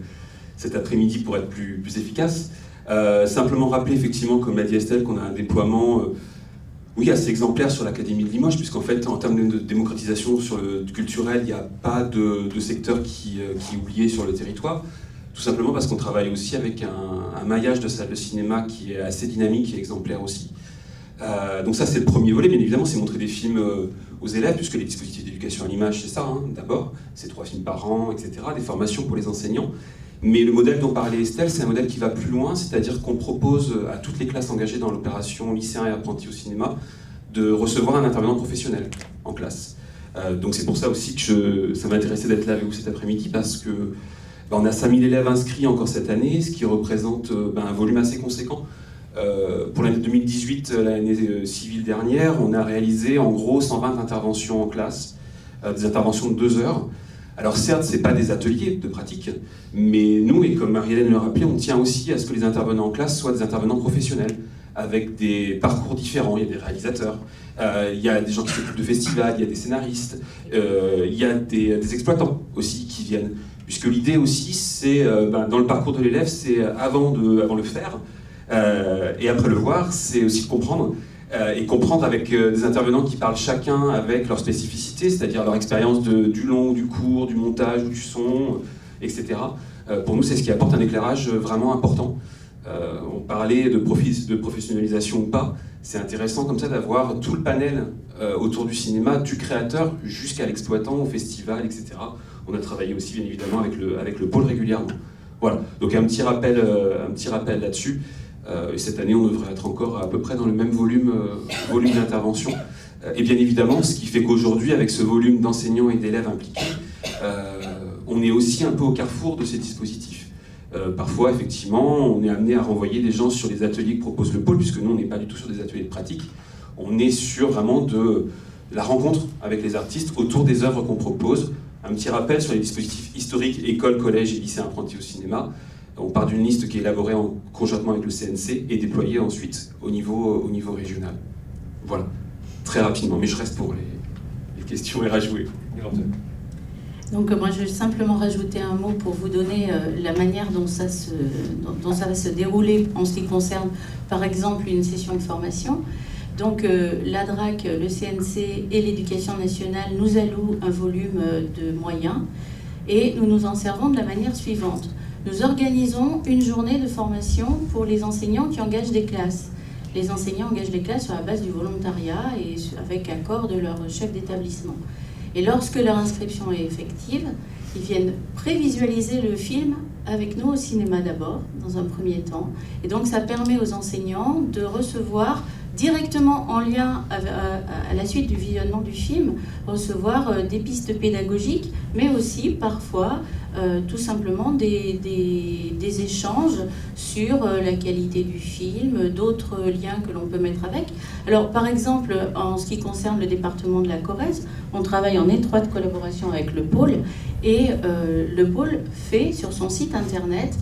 E: cet après-midi pour être plus efficace. Simplement rappeler, effectivement, comme l'a dit Estelle, qu'on a un déploiement assez exemplaire sur l'Académie de Limoges, puisqu'en fait, en termes de démocratisation sur le culturel, il n'y a pas de secteur qui est oublié sur le territoire, tout simplement parce qu'on travaille aussi avec un maillage de salles de cinéma qui est assez dynamique et exemplaire aussi. Donc ça, c'est le premier volet. Bien évidemment, c'est montrer des films aux élèves, puisque les dispositifs d'éducation à l'image, c'est ça, d'abord, c'est 3 films par an, etc., des formations pour les enseignants. Mais le modèle dont parlait Estelle, c'est un modèle qui va plus loin, c'est-à-dire qu'on propose à toutes les classes engagées dans l'opération lycéens et apprentis au cinéma de recevoir un intervenant professionnel en classe. Donc c'est pour ça aussi que ça m'intéressait d'être là avec vous cet après-midi, parce que on a 5000 élèves inscrits encore cette année, ce qui représente un volume assez conséquent. Pour l'année 2018, l'année civile dernière, on a réalisé en gros 120 interventions en classe, des interventions de 2 heures. Alors certes, ce n'est pas des ateliers de pratique, mais nous, et comme Marie-Hélène le rappelait, on tient aussi à ce que les intervenants en classe soient des intervenants professionnels, avec des parcours différents. Il y a des réalisateurs, il y a des gens qui s'occupent de festivals, il y a des scénaristes, il y a des exploitants aussi qui viennent. Puisque l'idée aussi, c'est, dans le parcours de l'élève, c'est avant le faire, et après le voir, c'est aussi comprendre, et comprendre avec des intervenants qui parlent chacun avec leur spécificité, c'est-à-dire leur expérience du long, du court, du montage, du son, etc. Pour nous, c'est ce qui apporte un éclairage vraiment important. On parlait de professionnalisation ou pas, c'est intéressant comme ça d'avoir tout le panel autour du cinéma, du créateur jusqu'à l'exploitant, au festival, etc. On a travaillé aussi bien évidemment avec le pôle régulièrement. Voilà, donc un petit rappel là-dessus. Et cette année, on devrait être encore à peu près dans le même volume d'intervention. Et bien évidemment, ce qui fait qu'aujourd'hui, avec ce volume d'enseignants et d'élèves impliqués, on est aussi un peu au carrefour de ces dispositifs. Parfois, effectivement, on est amené à renvoyer des gens sur les ateliers que propose le pôle, puisque nous, on n'est pas du tout sur des ateliers de pratique. On est sur vraiment de la rencontre avec les artistes autour des œuvres qu'on propose. Un petit rappel sur les dispositifs historiques, écoles, collèges et lycées apprentis au cinéma. On part d'une liste qui est élaborée conjointement avec le CNC et déployée ensuite au niveau régional. Voilà, très rapidement, mais je reste pour les questions et rajouter.
D: Donc moi je vais simplement rajouter un mot pour vous donner la manière dont ça va se dérouler en ce qui concerne par exemple une session de formation. Donc l'ADRAC, le CNC et l'Éducation nationale nous allouent un volume de moyens et nous nous en servons de la manière suivante. Nous organisons une journée de formation pour les enseignants qui engagent des classes. Les enseignants engagent des classes sur la base du volontariat et avec accord de leur chef d'établissement. Et lorsque leur inscription est effective, ils viennent prévisualiser le film avec nous au cinéma d'abord, dans un premier temps. Et donc ça permet aux enseignants de recevoir directement en lien à la suite du visionnement du film, recevoir des pistes pédagogiques, mais aussi parfois tout simplement des échanges sur la qualité du film, d'autres liens que l'on peut mettre avec. Alors par exemple, en ce qui concerne le département de la Corrèze, on travaille en étroite collaboration avec le pôle, et le pôle fait sur son site internet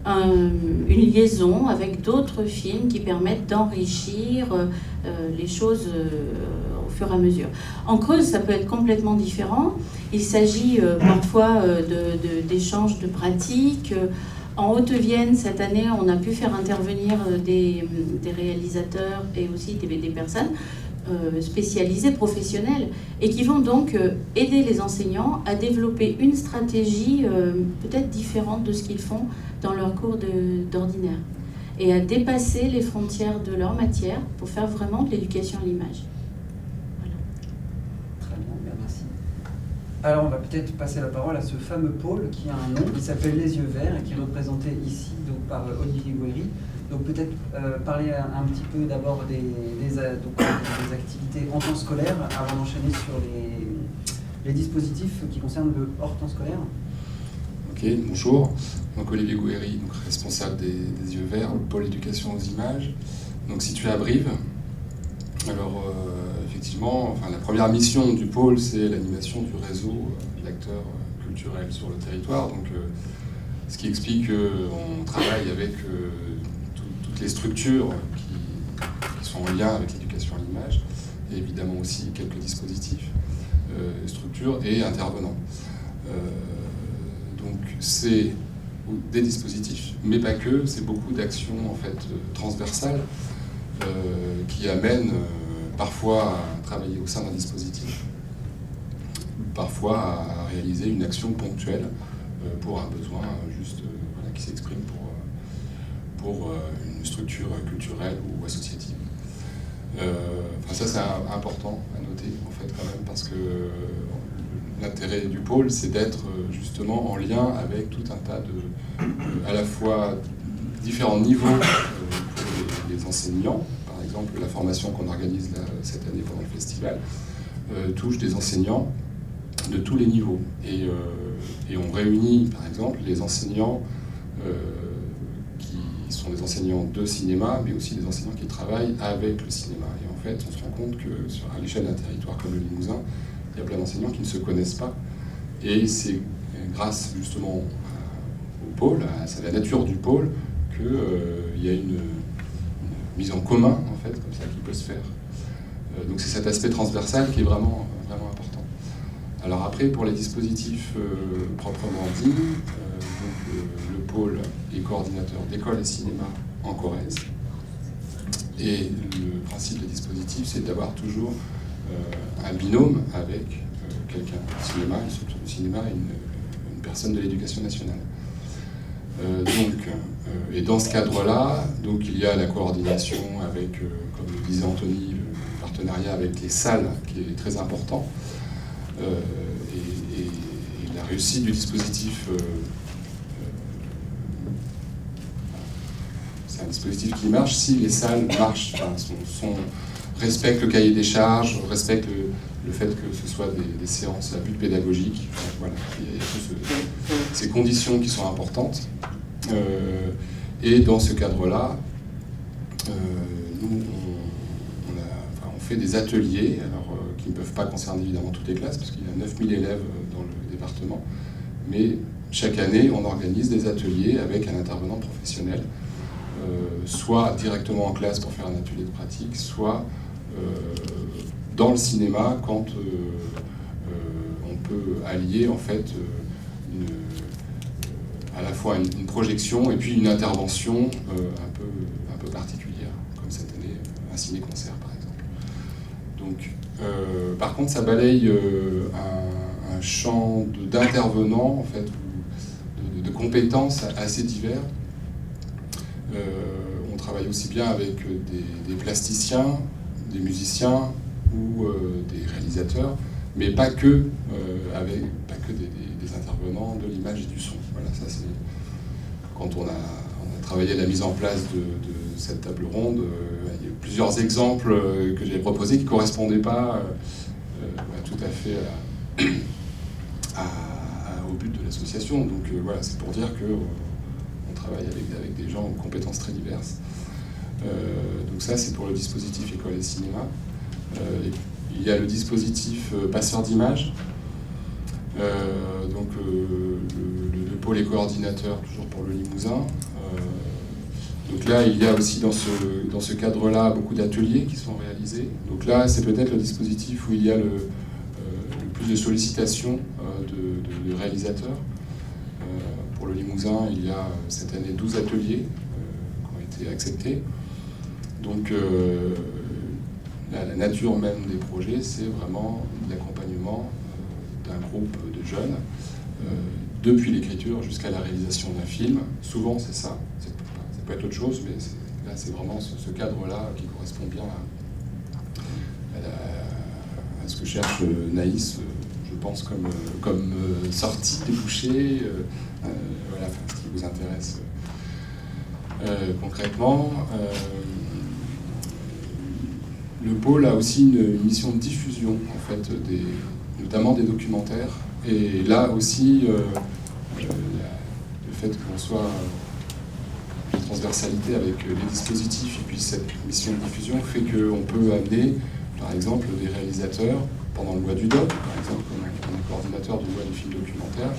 D: une liaison avec d'autres films qui permettent d'enrichir les choses au fur et à mesure. En Creuse, ça peut être complètement différent. Il s'agit parfois d'échanges de pratiques. En Haute-Vienne, cette année, on a pu faire intervenir des réalisateurs et aussi des personnes spécialisés, professionnels, et qui vont donc aider les enseignants à développer une stratégie peut-être différente de ce qu'ils font dans leur cours d'ordinaire, et à dépasser les frontières de leur matière pour faire vraiment de l'éducation à l'image. Voilà.
B: Très bien, merci. Alors on va peut-être passer la parole à ce fameux pôle qui a un nom, qui s'appelle Les Yeux Verts et qui est représenté ici donc, par Olivier Gouéry. Donc peut-être parler un petit peu d'abord des activités en temps scolaire avant d'enchaîner sur les dispositifs qui concernent le hors temps scolaire.
F: Ok, bonjour. Donc Olivier Gouéry, donc responsable des Yeux Verts, le pôle éducation aux images, donc situé à Brive. Alors effectivement, la première mission du pôle, c'est l'animation du réseau d'acteurs culturels sur le territoire. Donc ce qui explique qu'on travaille avec toutes les structures qui sont en lien avec l'éducation à l'image, et évidemment aussi quelques dispositifs, structures et intervenants. Donc c'est des dispositifs, mais pas que, c'est beaucoup d'actions en fait transversales qui amènent parfois à travailler au sein d'un dispositif, parfois à réaliser une action ponctuelle pour un besoin juste qui s'exprime pour une structure culturelle ou associative. Ça c'est important à noter en fait quand même, parce que l'intérêt du pôle, c'est d'être justement en lien avec tout un tas à la fois différents niveaux pour les enseignants. Par exemple, la formation qu'on organise cette année pendant le festival touche des enseignants de tous les niveaux. Et on réunit, par exemple, les enseignants qui sont des enseignants de cinéma, mais aussi des enseignants qui travaillent avec le cinéma. Et en fait, on se rend compte que à l'échelle d'un territoire comme le Limousin, il y a plein d'enseignants qui ne se connaissent pas Et c'est grâce justement au pôle, à la nature du pôle, qu'il y a une mise en commun, en fait, comme ça, qui peut se faire. Donc c'est cet aspect transversal qui est vraiment, vraiment important. Alors après, pour les dispositifs proprement dits, le pôle est coordinateur d'école et cinéma en Corrèze. Et le principe des dispositifs, c'est d'avoir toujours un binôme avec quelqu'un au cinéma, et surtout au cinéma, une personne de l'éducation nationale. Et dans ce cadre-là, donc il y a la coordination avec, comme le disait Anthony, le partenariat avec les salles qui est très important. Et la réussite du dispositif, c'est un dispositif qui marche si les salles marchent, respectent le cahier des charges, respectent le fait que ce soit des séances à but pédagogique. Voilà, il y a toutes ces conditions qui sont importantes. Et dans ce cadre-là, nous, on fait des ateliers, alors, qui ne peuvent pas concerner évidemment toutes les classes, parce qu'il y a 9000 élèves dans le département, mais chaque année, on organise des ateliers avec un intervenant professionnel, soit directement en classe pour faire un atelier de pratique, soit dans le cinéma, quand on peut allier en fait à la fois une projection et puis une intervention un peu particulière, comme cette année, un ciné-concert par exemple. Donc, par contre, ça balaye un champ d'intervenants, en fait, de compétences assez divers. On travaille aussi bien avec des plasticiens, des musiciens ou des réalisateurs, mais pas que des intervenants de l'image et du son. Voilà, ça c'est quand on a travaillé la mise en place de cette table ronde. Il y a plusieurs exemples que j'ai proposés qui ne correspondaient pas tout à fait au but de l'association. Donc voilà, c'est pour dire qu'on travaille avec des gens aux compétences très diverses. Donc ça, c'est pour le dispositif école et cinéma. Il y a le dispositif passeur d'images. Donc le pôle est coordinateur toujours pour le Limousin. Donc là, il y a aussi dans ce cadre-là beaucoup d'ateliers qui sont réalisés. Donc là, c'est peut-être le dispositif où il y a le plus de sollicitations de réalisateurs. Pour le Limousin, il y a cette année 12 ateliers qui ont été acceptés. Donc la nature même des projets, c'est vraiment l'accompagnement d'un groupe de jeunes, depuis l'écriture jusqu'à la réalisation d'un film. Souvent, c'est ça. Ça peut être autre chose, mais là, c'est vraiment ce cadre-là qui correspond bien à ce que cherche Naïs, je pense, comme sortie débouchée. Voilà, ce qui vous intéresse concrètement. Le pôle a aussi une mission de diffusion, en fait, notamment des documentaires. Et là aussi, le fait qu'on soit en transversalité avec les dispositifs et puis cette mission de diffusion fait qu'on peut amener, par exemple, des réalisateurs pendant le mois du doc, par exemple, comme on est coordinateur du mois du film documentaire,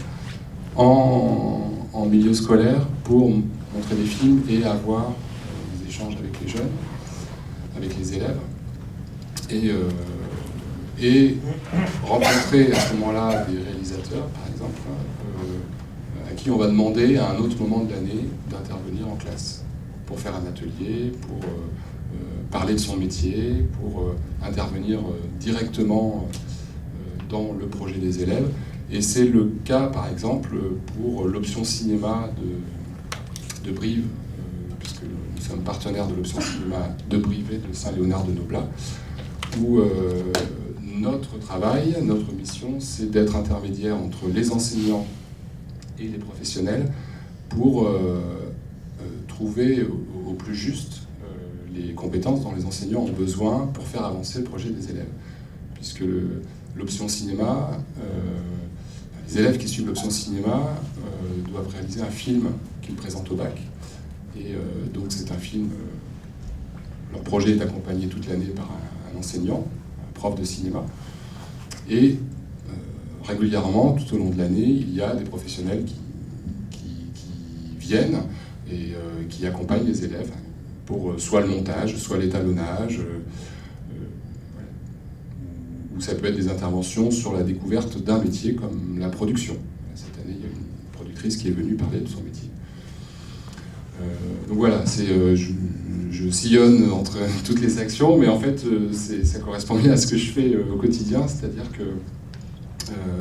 F: en milieu scolaire pour montrer des films et avoir des échanges avec les jeunes, avec les élèves. Et rencontrer à ce moment-là des réalisateurs, par exemple, à qui on va demander à un autre moment de l'année d'intervenir en classe pour faire un atelier, pour parler de son métier, pour intervenir directement dans le projet des élèves. Et c'est le cas, par exemple, pour l'option cinéma de Brive, puisque nous sommes partenaires de l'option cinéma de Brive et de Saint-Léonard-de-Noblat, où notre travail, notre mission, c'est d'être intermédiaire entre les enseignants et les professionnels pour trouver au plus juste les compétences dont les enseignants ont besoin pour faire avancer le projet des élèves. Puisque l'option cinéma, les élèves qui suivent l'option cinéma doivent réaliser un film qu'ils présentent au bac. Et donc c'est un film, leur projet est accompagné toute l'année par un enseignant, un prof de cinéma. Et régulièrement, tout au long de l'année, il y a des professionnels qui viennent et qui accompagnent les élèves pour soit le montage, soit l'étalonnage, ou ça peut être des interventions sur la découverte d'un métier comme la production. Cette année, il y a une productrice qui est venue parler de son métier. Donc voilà, je sillonne entre toutes les actions, mais en fait, ça correspond bien à ce que je fais au quotidien, c'est-à-dire que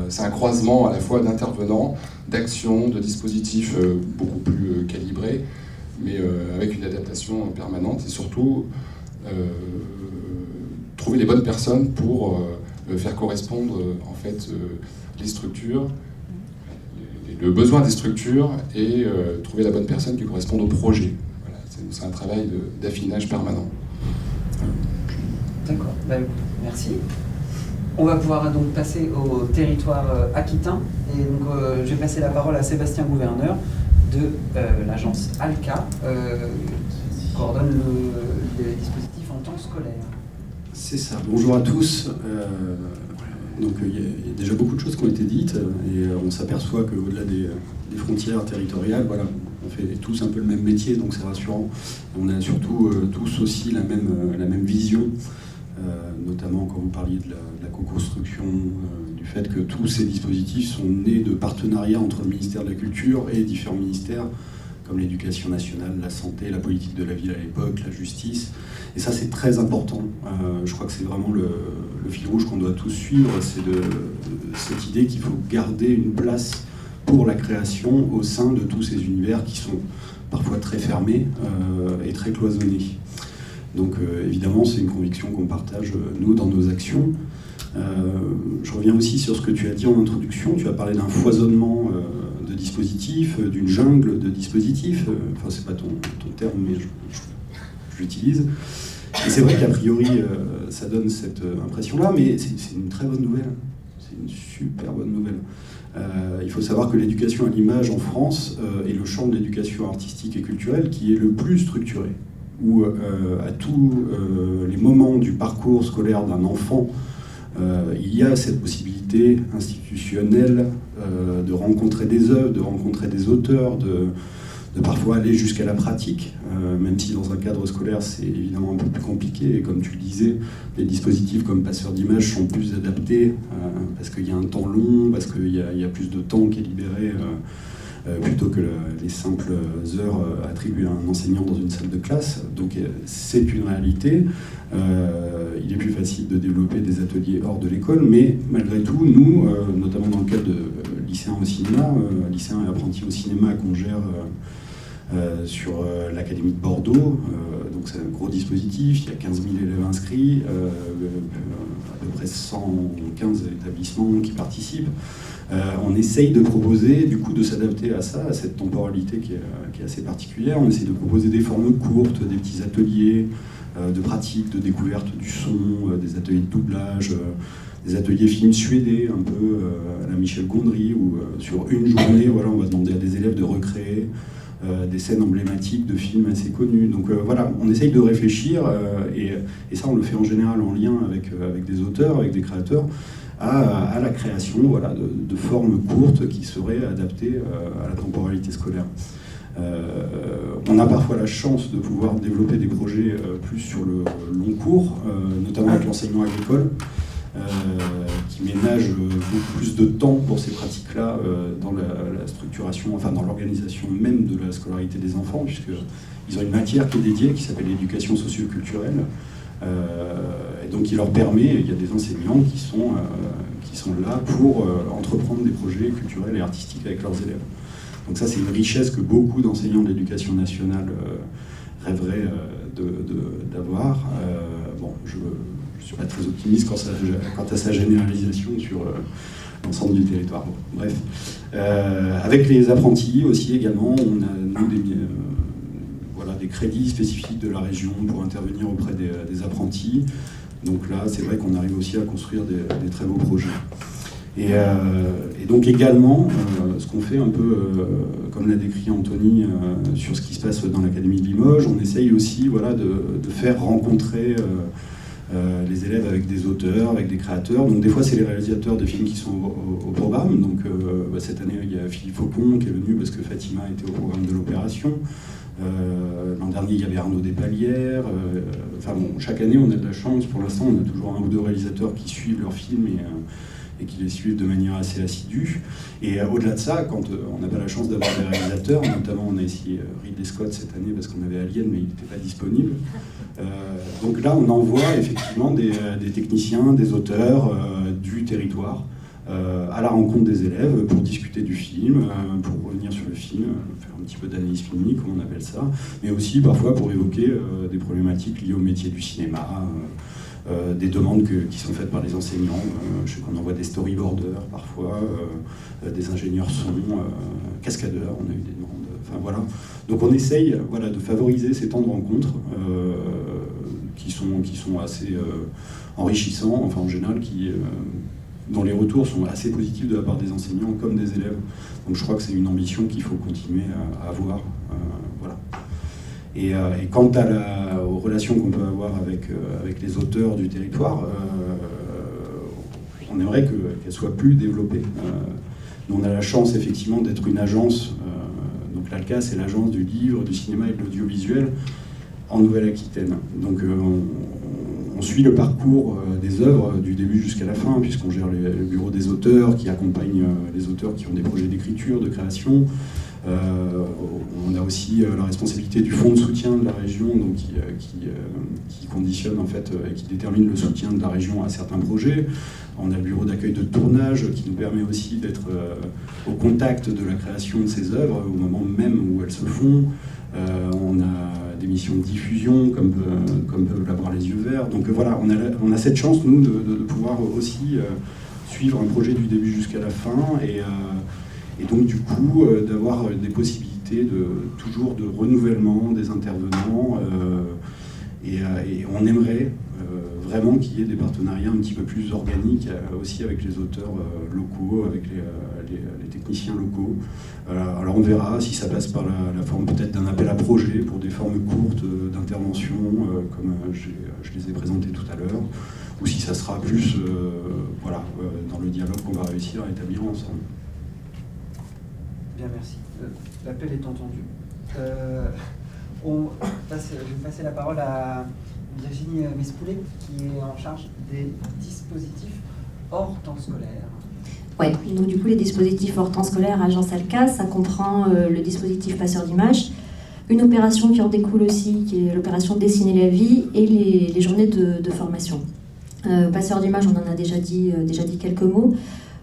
F: c'est un croisement à la fois d'intervenants, d'actions, de dispositifs beaucoup plus calibrés, mais avec une adaptation permanente, et surtout trouver les bonnes personnes pour faire correspondre en fait les structures, le besoin des structures, et trouver la bonne personne qui corresponde au projet. Voilà, c'est un travail d'affinage permanent.
B: D'accord, merci. On va pouvoir donc passer au territoire aquitain, et donc je vais passer la parole à Sébastien Gouverneur de l'agence ALCA, qui coordonne les dispositifs en temps scolaire.
G: C'est ça, bonjour à tous. Donc il y a déjà beaucoup de choses qui ont été dites, et on s'aperçoit qu'au-delà des frontières territoriales, voilà, on fait tous un peu le même métier, donc c'est rassurant. On a surtout tous aussi la même vision, notamment quand vous parliez de la co-construction, du fait que tous ces dispositifs sont nés de partenariats entre le ministère de la Culture et différents ministères, comme l'éducation nationale, la santé, la politique de la ville à l'époque, la justice. Et ça, c'est très important. Je crois que c'est vraiment le fil rouge qu'on doit tous suivre, c'est cette idée qu'il faut garder une place pour la création au sein de tous ces univers qui sont parfois très fermés et très cloisonnés. Donc évidemment, c'est une conviction qu'on partage, nous, dans nos actions. Je reviens aussi sur ce que tu as dit en introduction. Tu as parlé d'un foisonnement de dispositifs, d'une jungle de dispositifs. Enfin, c'est pas ton terme, mais je l'utilise. Et c'est vrai qu'a priori, ça donne cette impression-là, mais c'est une très bonne nouvelle. C'est une super bonne nouvelle. Il faut savoir que l'éducation à l'image en France est le champ de l'éducation artistique et culturelle qui est le plus structuré, où à tous les moments du parcours scolaire d'un enfant, il y a cette possibilité institutionnelle de rencontrer des œuvres, de rencontrer des auteurs, de parfois aller jusqu'à la pratique, même si dans un cadre scolaire c'est évidemment un peu plus compliqué, et comme tu le disais, des dispositifs comme passeurs d'images sont plus adaptés parce qu'il y a un temps long, parce qu'il y a plus de temps qui est libéré plutôt que les simples heures attribuées à un enseignant dans une salle de classe. Donc c'est une réalité. Il est plus facile de développer des ateliers hors de l'école, mais malgré tout, nous, notamment dans le cadre de lycéens au cinéma, lycéens et apprentis au cinéma qu'on gère sur l'Académie de Bordeaux, donc c'est un gros dispositif, il y a 15 000 élèves inscrits, à peu près 115 établissements qui participent. On essaye de proposer, du coup, de s'adapter à ça, à cette temporalité qui est assez particulière. On essaye de proposer des formes courtes, des petits ateliers de pratique, de découverte du son, des ateliers de doublage, des ateliers films suédés, un peu à la Michel Gondry, où sur une journée, voilà, on va demander à des élèves de recréer des scènes emblématiques de films assez connus. Donc voilà, on essaye de réfléchir, et ça on le fait en général en lien avec des auteurs, avec des créateurs, à la création, voilà, de formes courtes qui seraient adaptées à la temporalité scolaire. On a parfois la chance de pouvoir développer des projets plus sur le long cours, notamment avec l'enseignement agricole, qui ménage beaucoup plus de temps pour ces pratiques-là dans la structuration, enfin dans l'organisation même de la scolarité des enfants, puisqu'ils ont une matière qui est dédiée, qui s'appelle l'éducation socio-culturelle, et donc qui leur permet, il y a des enseignants qui sont là pour entreprendre des projets culturels et artistiques avec leurs élèves. Donc ça, c'est une richesse que beaucoup d'enseignants de l'éducation nationale rêveraient d'avoir. Bon, je ne suis pas très optimiste quant à sa généralisation sur l'ensemble du territoire. Bon, bref. Avec les apprentis aussi également, on a nous, des crédits spécifiques de la région pour intervenir auprès des apprentis. Donc là, c'est vrai qu'on arrive aussi à construire des très beaux projets. Et donc également, ce qu'on fait un peu, comme l'a décrit Anthony, sur ce qui se passe dans l'Académie de Limoges, on essaye aussi, voilà, de faire rencontrer les élèves avec des auteurs, avec des créateurs. Donc des fois c'est les réalisateurs de films qui sont au programme. Donc cette année il y a Philippe Faucon qui est venu parce que Fatima était au programme de l'opération. L'an dernier il y avait Arnaud Despalières. Enfin bon, chaque année on a de la chance. Pour l'instant on a toujours 1 ou 2 réalisateurs qui suivent leurs films et qui les suivent de manière assez assidue. Et au-delà de ça, quand on n'a pas la chance d'avoir des réalisateurs, notamment on a essayé Ridley Scott cette année parce qu'on avait Alien mais il n'était pas disponible. Donc là on envoie effectivement des techniciens, des auteurs du territoire à la rencontre des élèves pour discuter du film, pour revenir sur le film, faire un petit peu d'analyse filmique, comme on appelle ça, mais aussi parfois pour évoquer des problématiques liées au métier du cinéma, des demandes qui sont faites par les enseignants. Je sais qu'on envoie des storyboarders parfois, des ingénieurs son, cascadeurs, on a eu des demandes. Enfin voilà. Donc on essaye de favoriser ces temps de rencontres qui sont assez enrichissants, enfin en général dont les retours sont assez positifs de la part des enseignants comme des élèves. Donc je crois que c'est une ambition qu'il faut continuer à avoir. Voilà. Et quant aux relations qu'on peut avoir avec les auteurs du territoire, on aimerait qu'elles soient plus développées. Nous, on a la chance effectivement d'être une agence, donc l'ALCA c'est l'agence du livre, du cinéma et de l'audiovisuel en Nouvelle-Aquitaine. Donc on suit le parcours des œuvres du début jusqu'à la fin, puisqu'on gère le bureau des auteurs qui accompagne les auteurs qui ont des projets d'écriture, de création. On a aussi la responsabilité du fonds de soutien de la région, donc qui conditionne en fait et qui détermine le soutien de la région à certains projets. On a le bureau d'accueil de tournage qui nous permet aussi d'être au contact de la création de ces œuvres au moment même où elles se font. On a des missions de diffusion comme peuvent l'avoir les Yeux Verts. Donc voilà, on a cette chance nous de pouvoir aussi suivre un projet du début jusqu'à la fin et donc du coup d'avoir des possibilités toujours de renouvellement des intervenants et on aimerait vraiment qu'il y ait des partenariats un petit peu plus organiques aussi avec les auteurs locaux, avec les techniciens locaux. Alors on verra si ça passe par la forme peut-être d'un appel à projet pour des formes courtes d'intervention comme je les ai présentées tout à l'heure, ou si ça sera plus dans le dialogue qu'on va réussir à établir ensemble.
B: Bien, merci. L'appel est entendu. Je vais passer la parole à Virginie Mespoulet, qui est en charge des dispositifs hors temps scolaire.
H: Oui, donc du coup les dispositifs hors temps scolaire Agence ALCA, ça comprend le dispositif Passeurs d'images, une opération qui en découle aussi, qui est l'opération Dessiner la vie, et les journées de formation. Passeurs d'images, on en a déjà dit quelques mots.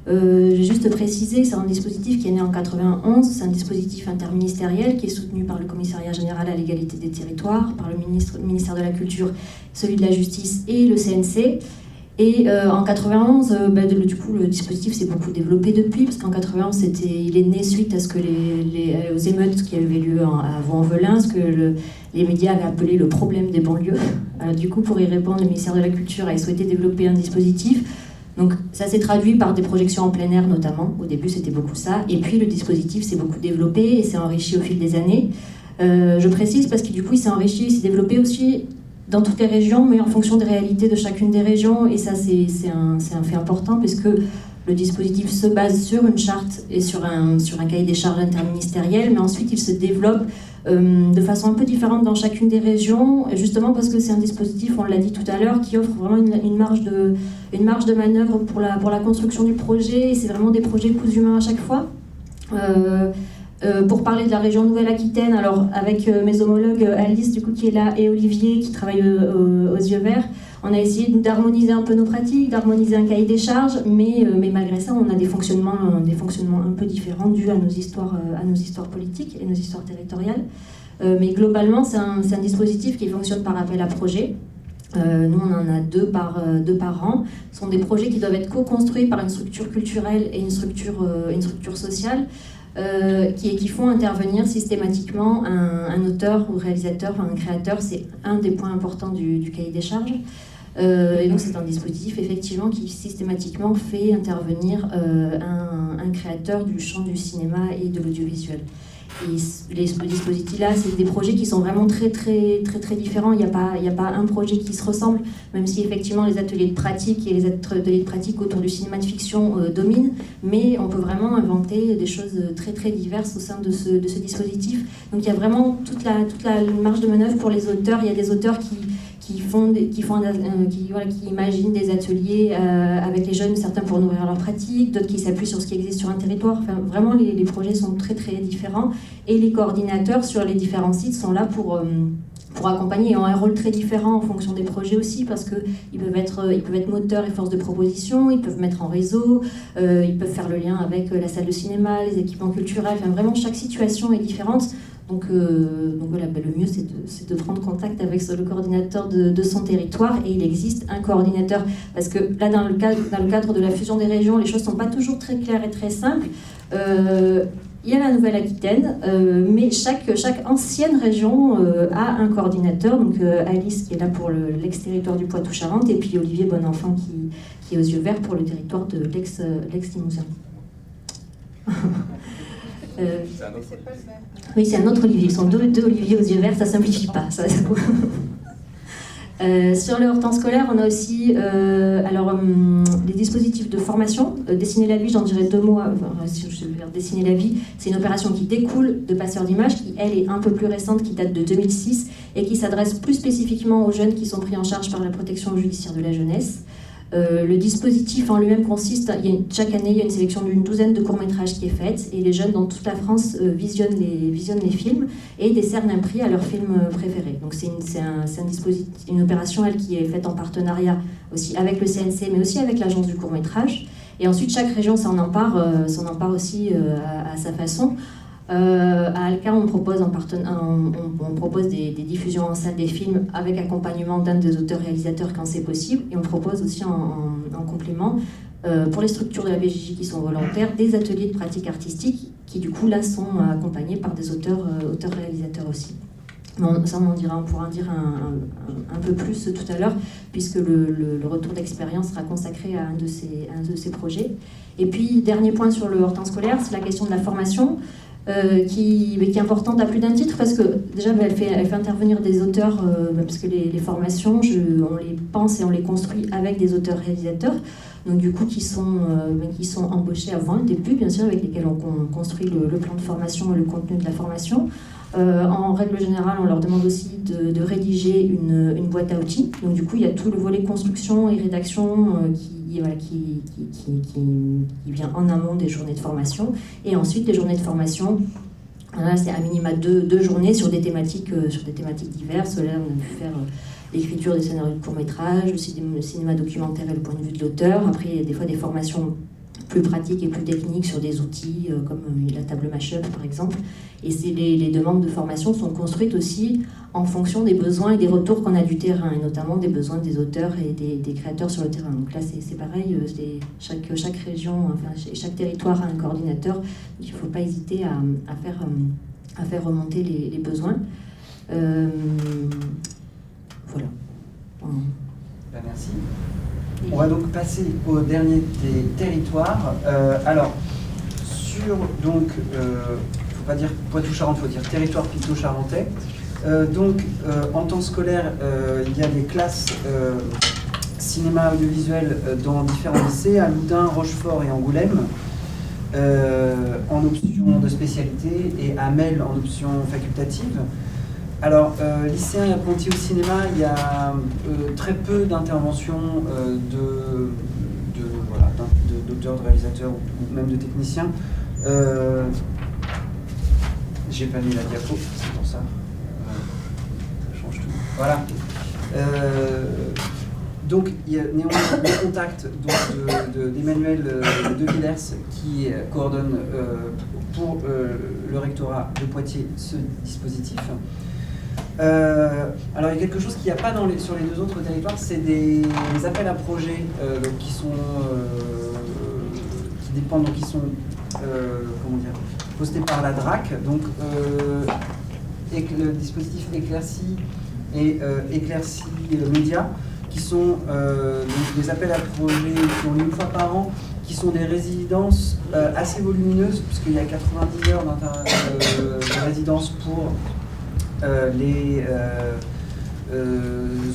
H: J'ai juste précisé que c'est un dispositif qui est né en 91, c'est un dispositif interministériel qui est soutenu par le Commissariat général à l'égalité des territoires, par le ministère de la Culture, celui de la Justice et le CNC. Et en 91, du coup, le dispositif s'est beaucoup développé depuis, parce qu'en 91, il est né suite à ce que aux émeutes qui avaient lieu à Vaux-en-Velin, ce que les médias avaient appelé le problème des banlieues. Du coup, pour y répondre, le ministère de la Culture a souhaité développer un dispositif. Donc ça s'est traduit par des projections en plein air notamment, au début c'était beaucoup ça, et puis le dispositif s'est beaucoup développé et s'est enrichi au fil des années. Je précise parce que du coup il s'est enrichi, il s'est développé aussi dans toutes les régions, mais en fonction des réalités de chacune des régions, et ça c'est un fait important parce que le dispositif se base sur une charte et sur un cahier des charges interministériel, mais ensuite il se développe de façon un peu différente dans chacune des régions, justement parce que c'est un dispositif, on l'a dit tout à l'heure, qui offre vraiment une marge de manœuvre pour la construction du projet, et c'est vraiment des projets cousu main à chaque fois. Pour parler de la région Nouvelle-Aquitaine, alors avec mes homologues Alice du coup, qui est là et Olivier qui travaille aux Yeux Verts, on a essayé d'harmoniser un peu nos pratiques, d'harmoniser un cahier des charges, mais malgré ça on a des fonctionnements un peu différents dus à nos histoires politiques et nos histoires territoriales. Mais globalement c'est un dispositif qui fonctionne par appel à projet. Nous on en a deux par an. Ce sont des projets qui doivent être co-construits par une structure culturelle et une structure sociale. Qui font intervenir systématiquement un auteur ou réalisateur, enfin un créateur, c'est un des points importants du cahier des charges. Et donc c'est un dispositif effectivement qui systématiquement fait intervenir un créateur du champ du cinéma et de l'audiovisuel. Et les dispositifs là, c'est des projets qui sont vraiment très différents. Il n'y a pas un projet qui se ressemble, même si effectivement les ateliers de pratique et les ateliers de pratique autour du cinéma de fiction dominent, mais on peut vraiment inventer des choses très diverses au sein de ce dispositif. Donc il y a vraiment toute la marge de manœuvre pour les auteurs. Il y a des auteurs qui imaginent des ateliers avec les jeunes, certains pour nourrir leur pratique, d'autres qui s'appuient sur ce qui existe sur un territoire. Enfin, vraiment, les projets sont très différents. Et les coordinateurs sur les différents sites sont là pour accompagner et ont un rôle très différent en fonction des projets aussi, parce qu'ils peuvent être moteurs et force de proposition, ils peuvent mettre en réseau, ils peuvent faire le lien avec la salle de cinéma, les équipements culturels. Enfin, vraiment, chaque situation est différente. Donc voilà, le mieux c'est de prendre contact avec le coordinateur de son territoire, et il existe un coordinateur, parce que là dans le cadre de la fusion des régions, les choses ne sont pas toujours très claires et très simples. Il y a la Nouvelle-Aquitaine, mais chaque ancienne région a un coordinateur, donc Alice qui est là pour l'ex-territoire du Poitou-Charentes, et puis Olivier Bonenfant qui est aux yeux verts pour le territoire de l'ex-Limousin. Oui, c'est un autre Olivier. Ils sont deux Olivier aux yeux verts, ça ne simplifie pas. Sur le hors-temps scolaire, on a aussi des dispositifs de formation. Dessiner la vie, j'en dirais 2 mots. Je vais faire Dessiner la vie, c'est une opération qui découle de Passeurs d'images, qui, elle, est un peu plus récente, qui date de 2006, et qui s'adresse plus spécifiquement aux jeunes qui sont pris en charge par la protection judiciaire de la jeunesse. Le dispositif en lui-même consiste, chaque année, il y a une sélection d'une douzaine de courts-métrages qui est faite, et les jeunes dans toute la France visionnent les films et décernent un prix à leur film préféré. Donc c'est un dispositif, une opération qui est faite en partenariat aussi avec le CNC, mais aussi avec l'agence du court-métrage. Et ensuite, chaque région s'en empare aussi à sa façon. À Alca, on propose des diffusions en salle des films avec accompagnement d'un des auteurs-réalisateurs quand c'est possible, et on propose aussi en complément, pour les structures de la BJJ qui sont volontaires, des ateliers de pratique artistique qui du coup là sont accompagnés par des auteurs-réalisateurs aussi. Bon, ça on pourra en dire un peu plus tout à l'heure, puisque le retour d'expérience sera consacré à un de ces projets. Et puis, dernier point sur le hors-temps scolaire, c'est la question de la formation. Qui est importante à plus d'un titre, parce que déjà elle fait intervenir des auteurs, parce que les formations, on les pense et on les construit avec des auteurs-réalisateurs, donc du coup qui sont embauchés avant le début, bien sûr, avec lesquels on construit le plan de formation et le contenu de la formation. En règle générale, on leur demande aussi de rédiger une boîte à outils. Donc du coup, il y a tout le volet construction et rédaction qui vient en amont des journées de formation. Et ensuite, les journées de formation, là, c'est à minima deux journées sur des thématiques diverses. Là, on a pu faire l'écriture des scénarios de court-métrage, le cinéma documentaire et le point de vue de l'auteur. Après, il y a des fois des formations plus pratiques et plus techniques sur des outils comme la table Mashup par exemple. Et les demandes de formation sont construites aussi en fonction des besoins et des retours qu'on a du terrain, et notamment des besoins des auteurs et des créateurs sur le terrain. Donc là c'est pareil, chaque région, enfin chaque territoire a un coordinateur, donc il ne faut pas hésiter à faire remonter les besoins. Voilà.
B: Merci. On va donc passer au dernier des territoires. Alors, donc, faut pas dire Poitou-Charentes, il faut dire territoire picto-charentais. En temps scolaire, il y a des classes cinéma audiovisuel dans différents lycées, à Loudun, Rochefort et Angoulême, en option de spécialité, et à Mel en option facultative. Alors, lycéens et apprentis au cinéma, il y a très peu d'interventions d'auteurs, de réalisateurs ou même de techniciens. J'ai pas mis la diapo, c'est pour ça. Ça change tout. Voilà. Donc, il y a néanmoins le contact d'Emmanuel de Villers qui coordonne pour le rectorat de Poitiers ce dispositif. Alors, il y a quelque chose qu'il n'y a pas sur les deux autres territoires, c'est des appels à projets qui dépendent, donc qui sont postés par la DRAC. Donc, le dispositif Éclairci et Éclairci Média, qui sont donc des appels à projets qui ont lieu une fois par an, qui sont des résidences assez volumineuses, puisqu'il y a 90 heures résidence pour les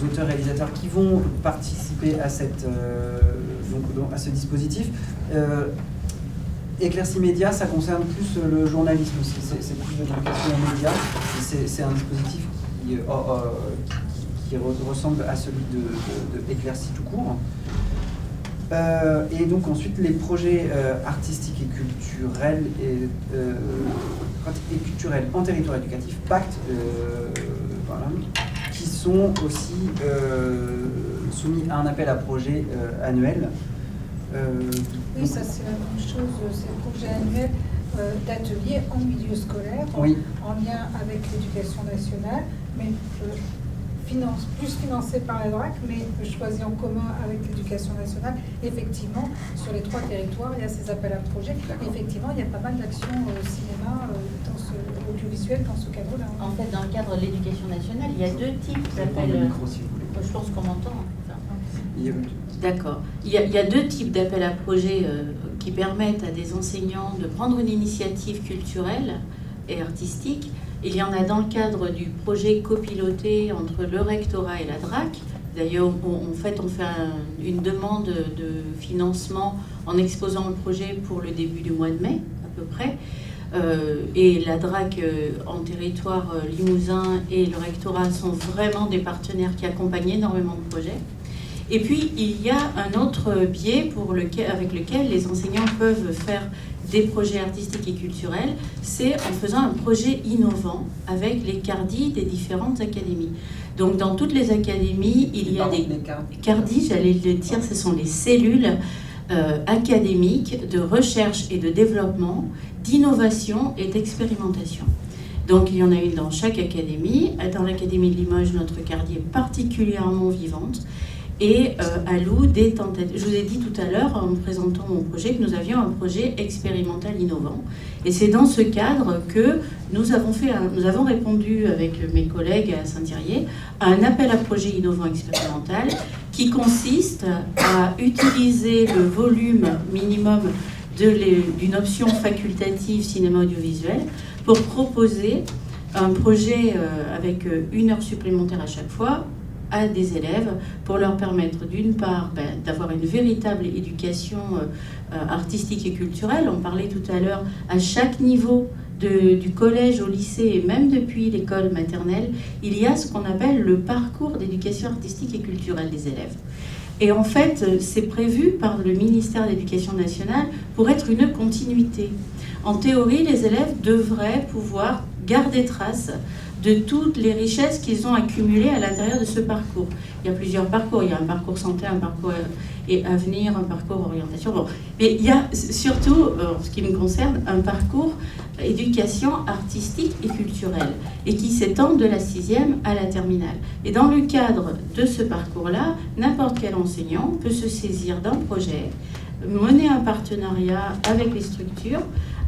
B: auteurs-réalisateurs qui vont participer à, à ce dispositif. Éclaircie Média, ça concerne plus le journalisme aussi, c'est plus de l'éducation aux médias. C'est un dispositif qui ressemble à celui de Éclaircie tout court. Et donc ensuite les projets artistiques et culturels en territoire éducatif, PACT, voilà, qui sont aussi soumis à un appel à projet annuel.
C: Oui, ça c'est la même chose, c'est le projet annuel d'ateliers en milieu scolaire,
B: oui,
C: en lien avec l'éducation nationale, mais plus financé par la DRAC, mais choisi en commun avec l'éducation nationale. Effectivement, sur les 3 territoires, il y a ces appels à projets. Effectivement, il y a pas mal d'actions au cinéma, audiovisuel dans ce cadre-là.
D: En fait, dans le cadre de l'éducation nationale, il y a 2 types d'appels. Je pense qu'on m'entend. D'accord. Il y a 2 types d'appels à projets qui permettent à des enseignants de prendre une initiative culturelle et artistique. Il y en a dans le cadre du projet copiloté entre le rectorat et la DRAC. D'ailleurs, on fait une demande de financement en exposant le projet pour le début du mois de mai, à peu près. Et la DRAC en territoire limousin et le rectorat sont vraiment des partenaires qui accompagnent énormément de projets. Et puis, il y a un autre biais avec lequel les enseignants peuvent faire des projets artistiques et culturels, c'est en faisant un projet innovant avec les CARDI des différentes académies. Donc, dans toutes les académies, il y a des CARDI, j'allais le dire, ce sont les cellules académiques de recherche et de développement, d'innovation et d'expérimentation. Donc, il y en a une dans chaque académie. Dans l'académie de Limoges, notre CARDI est particulièrement vivante. Et à l'eau des tentatives. Je vous ai dit tout à l'heure, en présentant mon projet, que nous avions un projet expérimental innovant. Et c'est dans ce cadre que nous avons répondu avec mes collègues à Saint-Thirier à un appel à projet innovant expérimental qui consiste à utiliser le volume minimum d'une option facultative cinéma audiovisuel pour proposer un projet avec 1 heure supplémentaire à chaque fois à des élèves pour leur permettre d'une part d'avoir une véritable éducation artistique et culturelle. On parlait tout à l'heure à chaque niveau du collège au lycée et même depuis l'école maternelle, il y a ce qu'on appelle le parcours d'éducation artistique et culturelle des élèves. Et en fait, c'est prévu par le ministère de l'Éducation nationale pour être une continuité. En théorie, les élèves devraient pouvoir garder trace de toutes les richesses qu'ils ont accumulées à l'intérieur de ce parcours. Il y a plusieurs parcours. Il y a un parcours santé, un parcours et avenir, un parcours orientation. Bon. Mais il y a surtout, en ce qui me concerne, un parcours éducation artistique et culturelle et qui s'étend de la 6e à la terminale. Et dans le cadre de ce parcours-là, n'importe quel enseignant peut se saisir d'un projet, mener un partenariat avec les structures,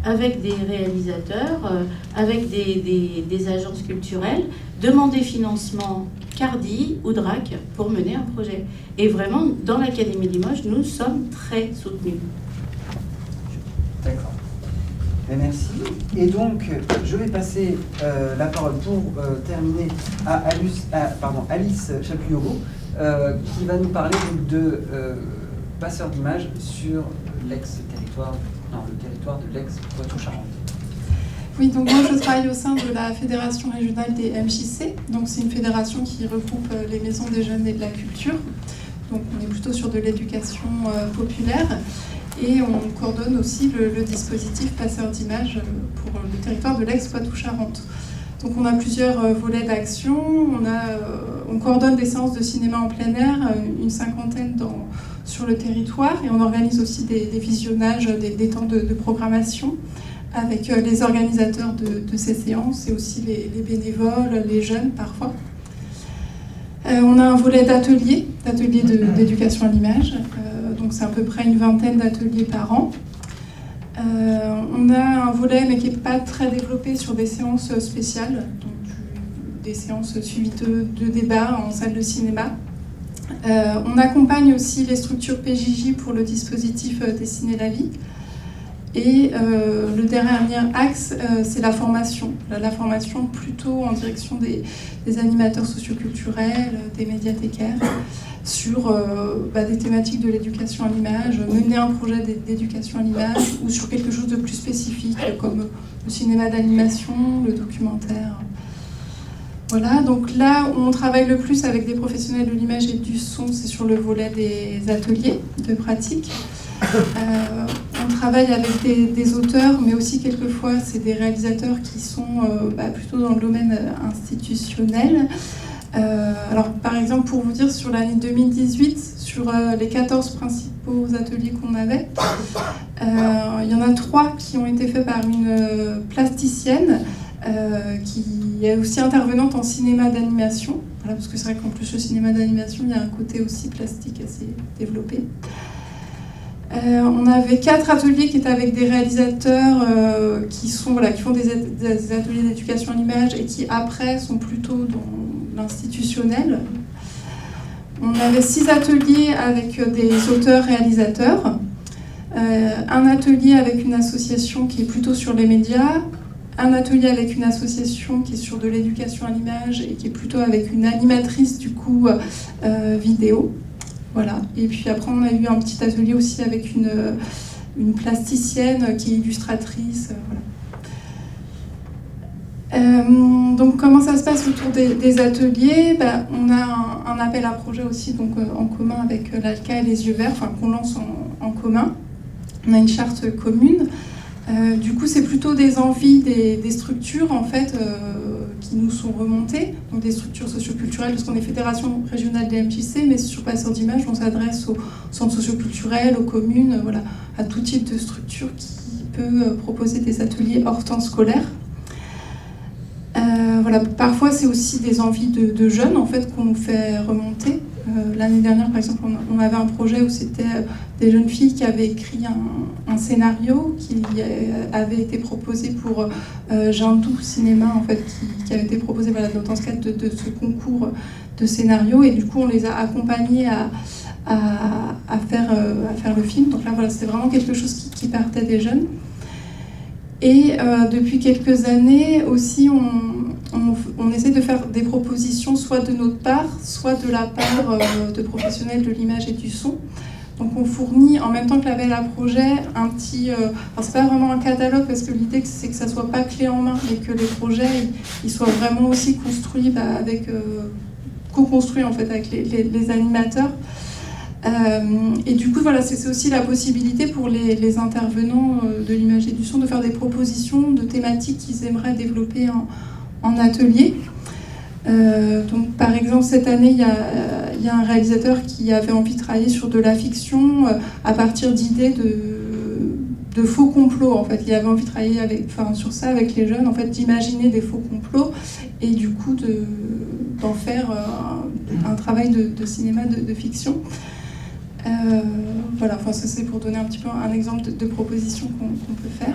D: avec des réalisateurs, avec des agences culturelles, demander financement CARDI ou DRAC pour mener un projet. Et vraiment, dans l'Académie de Limoges, nous sommes très soutenus.
B: D'accord. Merci. Et donc, je vais passer la parole pour terminer à Alice Chapuyogo, qui va nous parler de passeurs d'images sur le territoire de l'ex-Poitou-Charentes.
I: Oui, donc moi je travaille au sein de la Fédération régionale des MJC. Donc c'est une fédération qui regroupe les maisons des jeunes et de la culture. Donc on est plutôt sur de l'éducation populaire. Et on coordonne aussi le dispositif passeurs d'images pour le territoire de l'ex-Poitou-Charentes. Donc on a plusieurs volets d'action. On coordonne des séances de cinéma en plein air, une 50aine sur le territoire. Et on organise aussi des visionnages, des temps de programmation avec les organisateurs de ces séances et aussi les bénévoles, les jeunes parfois. On a un volet d'ateliers d'éducation à l'image. Donc c'est à peu près une 20aine d'ateliers par an. On a un volet, mais qui n'est pas très développé, sur des séances spéciales, donc des séances suivies de débats en salle de cinéma. On accompagne aussi les structures PJJ pour le dispositif Dessiner la vie. Et le dernier axe, c'est la formation. La formation plutôt en direction des animateurs socioculturels, des médiathécaires, sur des thématiques de l'éducation à l'image, mener un projet d'éducation à l'image, ou sur quelque chose de plus spécifique, comme le cinéma d'animation, le documentaire. Voilà, donc là où on travaille le plus avec des professionnels de l'image et du son, c'est sur le volet des ateliers de pratique. On travaille avec des auteurs, mais aussi quelquefois c'est des réalisateurs qui sont plutôt dans le domaine institutionnel. Alors par exemple, pour vous dire, sur l'année 2018, sur les 14 principaux ateliers qu'on avait, il y en a 3 qui ont été faits par une plasticienne qui est aussi intervenante en cinéma d'animation. Voilà, parce que c'est vrai qu'en plus le cinéma d'animation, il y a un côté aussi plastique assez développé. On avait 4 ateliers qui étaient avec des réalisateurs qui font des ateliers d'éducation à l'image et qui après sont plutôt dans l'institutionnel. On avait 6 ateliers avec des auteurs-réalisateurs, un atelier avec une association qui est plutôt sur les médias, un atelier avec une association qui est sur de l'éducation à l'image et qui est plutôt avec une animatrice du coup vidéo. Voilà. Et puis après, on a eu un petit atelier aussi avec une plasticienne qui est illustratrice. Voilà. Donc, comment ça se passe autour des ateliers ? On a un appel à projet aussi donc, en commun avec l'ALCA et les Yeux Verts, qu'on lance en commun. On a une charte commune. Du coup, c'est plutôt des envies des structures en fait qui nous sont remontées, donc des structures socioculturelles, parce qu'on est fédération régionale des MJC, mais sur Passeurs d'Images, on s'adresse aux centres socioculturels, aux communes, voilà, à tout type de structure qui peut proposer des ateliers hors temps scolaire. Voilà, parfois, c'est aussi des envies de jeunes en fait qu'on nous fait remonter. L'année dernière, par exemple, on avait un projet où c'était des jeunes filles qui avaient écrit un scénario qui avait été proposé pour Jindou Cinéma, en fait, qui avait été proposé dans ce cadre de ce concours de scénario. Et du coup, on les a accompagnés à faire le film. Donc là, voilà, c'était vraiment quelque chose qui partait des jeunes. Et depuis quelques années aussi, on essaie de faire des propositions soit de notre part, soit de la part de professionnels de l'image et du son. Donc on fournit en même temps que l'appel à projet un petit... c'est pas vraiment un catalogue parce que l'idée c'est que ça soit pas clé en main et que les projets ils soient vraiment aussi construits co-construits en fait avec les animateurs. Et du coup, voilà, c'est aussi la possibilité pour les intervenants de l'image et du son de faire des propositions de thématiques qu'ils aimeraient développer en atelier. Donc, par exemple, cette année, il y a un réalisateur qui avait envie de travailler sur de la fiction à partir d'idées de faux complots. En fait, il avait envie de travailler sur ça avec les jeunes, en fait, d'imaginer des faux complots et du coup d'en faire un travail de cinéma de fiction. Voilà, ça c'est pour donner un petit peu un exemple de proposition qu'on peut faire.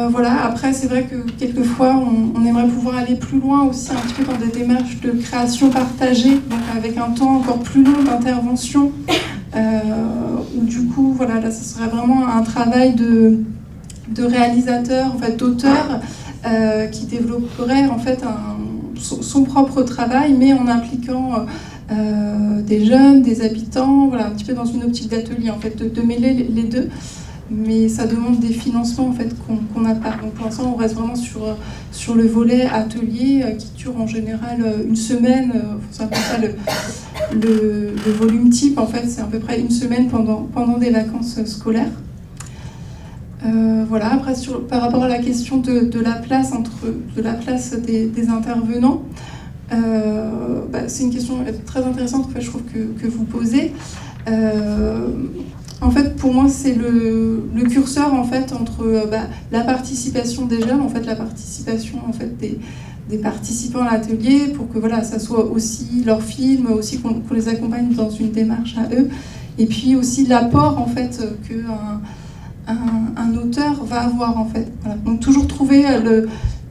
I: Voilà, après c'est vrai que quelquefois on aimerait pouvoir aller plus loin aussi un petit peu dans des démarches de création partagée, donc avec un temps encore plus long d'intervention, où du coup voilà, là ce serait vraiment un travail de réalisateur, en fait d'auteur, qui développerait en fait son propre travail, mais en impliquant des jeunes, des habitants, voilà, un petit peu dans une optique d'atelier, en fait, de mêler les deux. Mais ça demande des financements en fait, qu'on n'a pas. Donc pour l'instant, on reste vraiment sur le volet atelier qui dure en général une semaine. C'est un peu ça le volume type, en fait, c'est à peu près une semaine pendant des vacances scolaires. Voilà. Après, par rapport à la question de la place des intervenants, c'est une question très intéressante que je trouve que vous posez. En fait, pour moi, c'est le curseur en fait entre la participation des jeunes, en fait, la participation en fait des participants à l'atelier, pour que voilà, ça soit aussi leur film, aussi qu'on les accompagne dans une démarche à eux, et puis aussi l'apport en fait que un auteur va avoir en fait. Voilà. Donc toujours trouver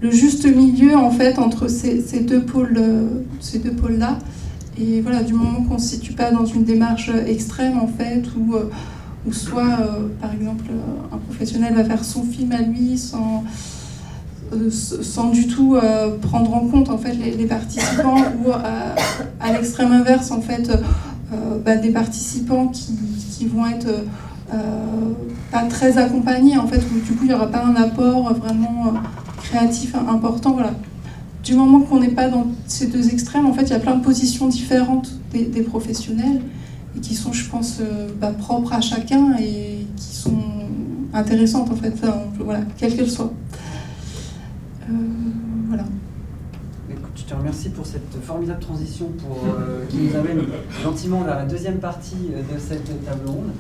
I: le juste milieu en fait entre ces deux pôles-là. Et voilà, du moment qu'on ne se situe pas dans une démarche extrême en fait, où où soit, par exemple, un professionnel va faire son film à lui sans du tout prendre en compte en fait les participants, ou à l'extrême inverse en fait des participants qui vont être pas très accompagnés en fait, où du coup il n'y aura pas un apport vraiment créatif important. Voilà. Du moment qu'on n'est pas dans ces deux extrêmes, en fait il y a plein de positions différentes des professionnels et qui sont, je pense, propres à chacun et qui sont intéressantes en fait, voilà, quelles qu'elles soient. Voilà.
B: Écoute, je te remercie pour cette formidable transition qui nous amène gentiment vers la deuxième partie de cette table ronde.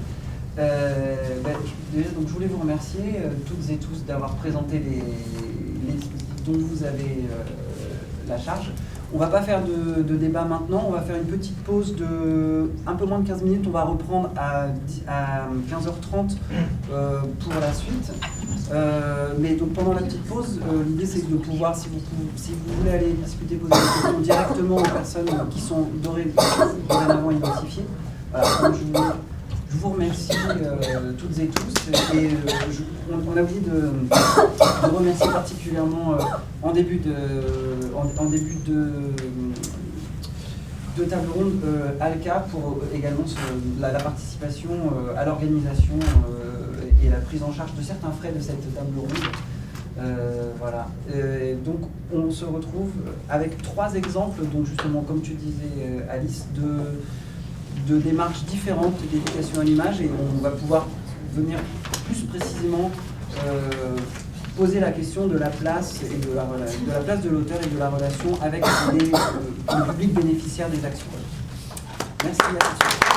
B: Donc, je voulais vous remercier toutes et tous d'avoir présenté les dispositifs dont vous avez la charge. On ne va pas faire de débat maintenant, on va faire une petite pause de un peu moins de 15 minutes, on va reprendre à 15h30 pour la suite. Mais donc pendant la petite pause, l'idée c'est de pouvoir, si vous voulez aller discuter, poser des questions directement aux personnes qui sont dorénavant identifiées. Voilà, je vous remercie toutes et tous, et on a oublié de remercier particulièrement en début de table ronde Alka pour également la participation à l'organisation et la prise en charge de certains frais de cette table ronde. Voilà. Donc on se retrouve avec 3 exemples, donc justement comme tu disais Alice, de démarches différentes d'éducation à l'image, et on va pouvoir venir plus précisément poser la question de la place et de la place de l'auteur et de la relation avec le public bénéficiaire des actions. Merci à tous.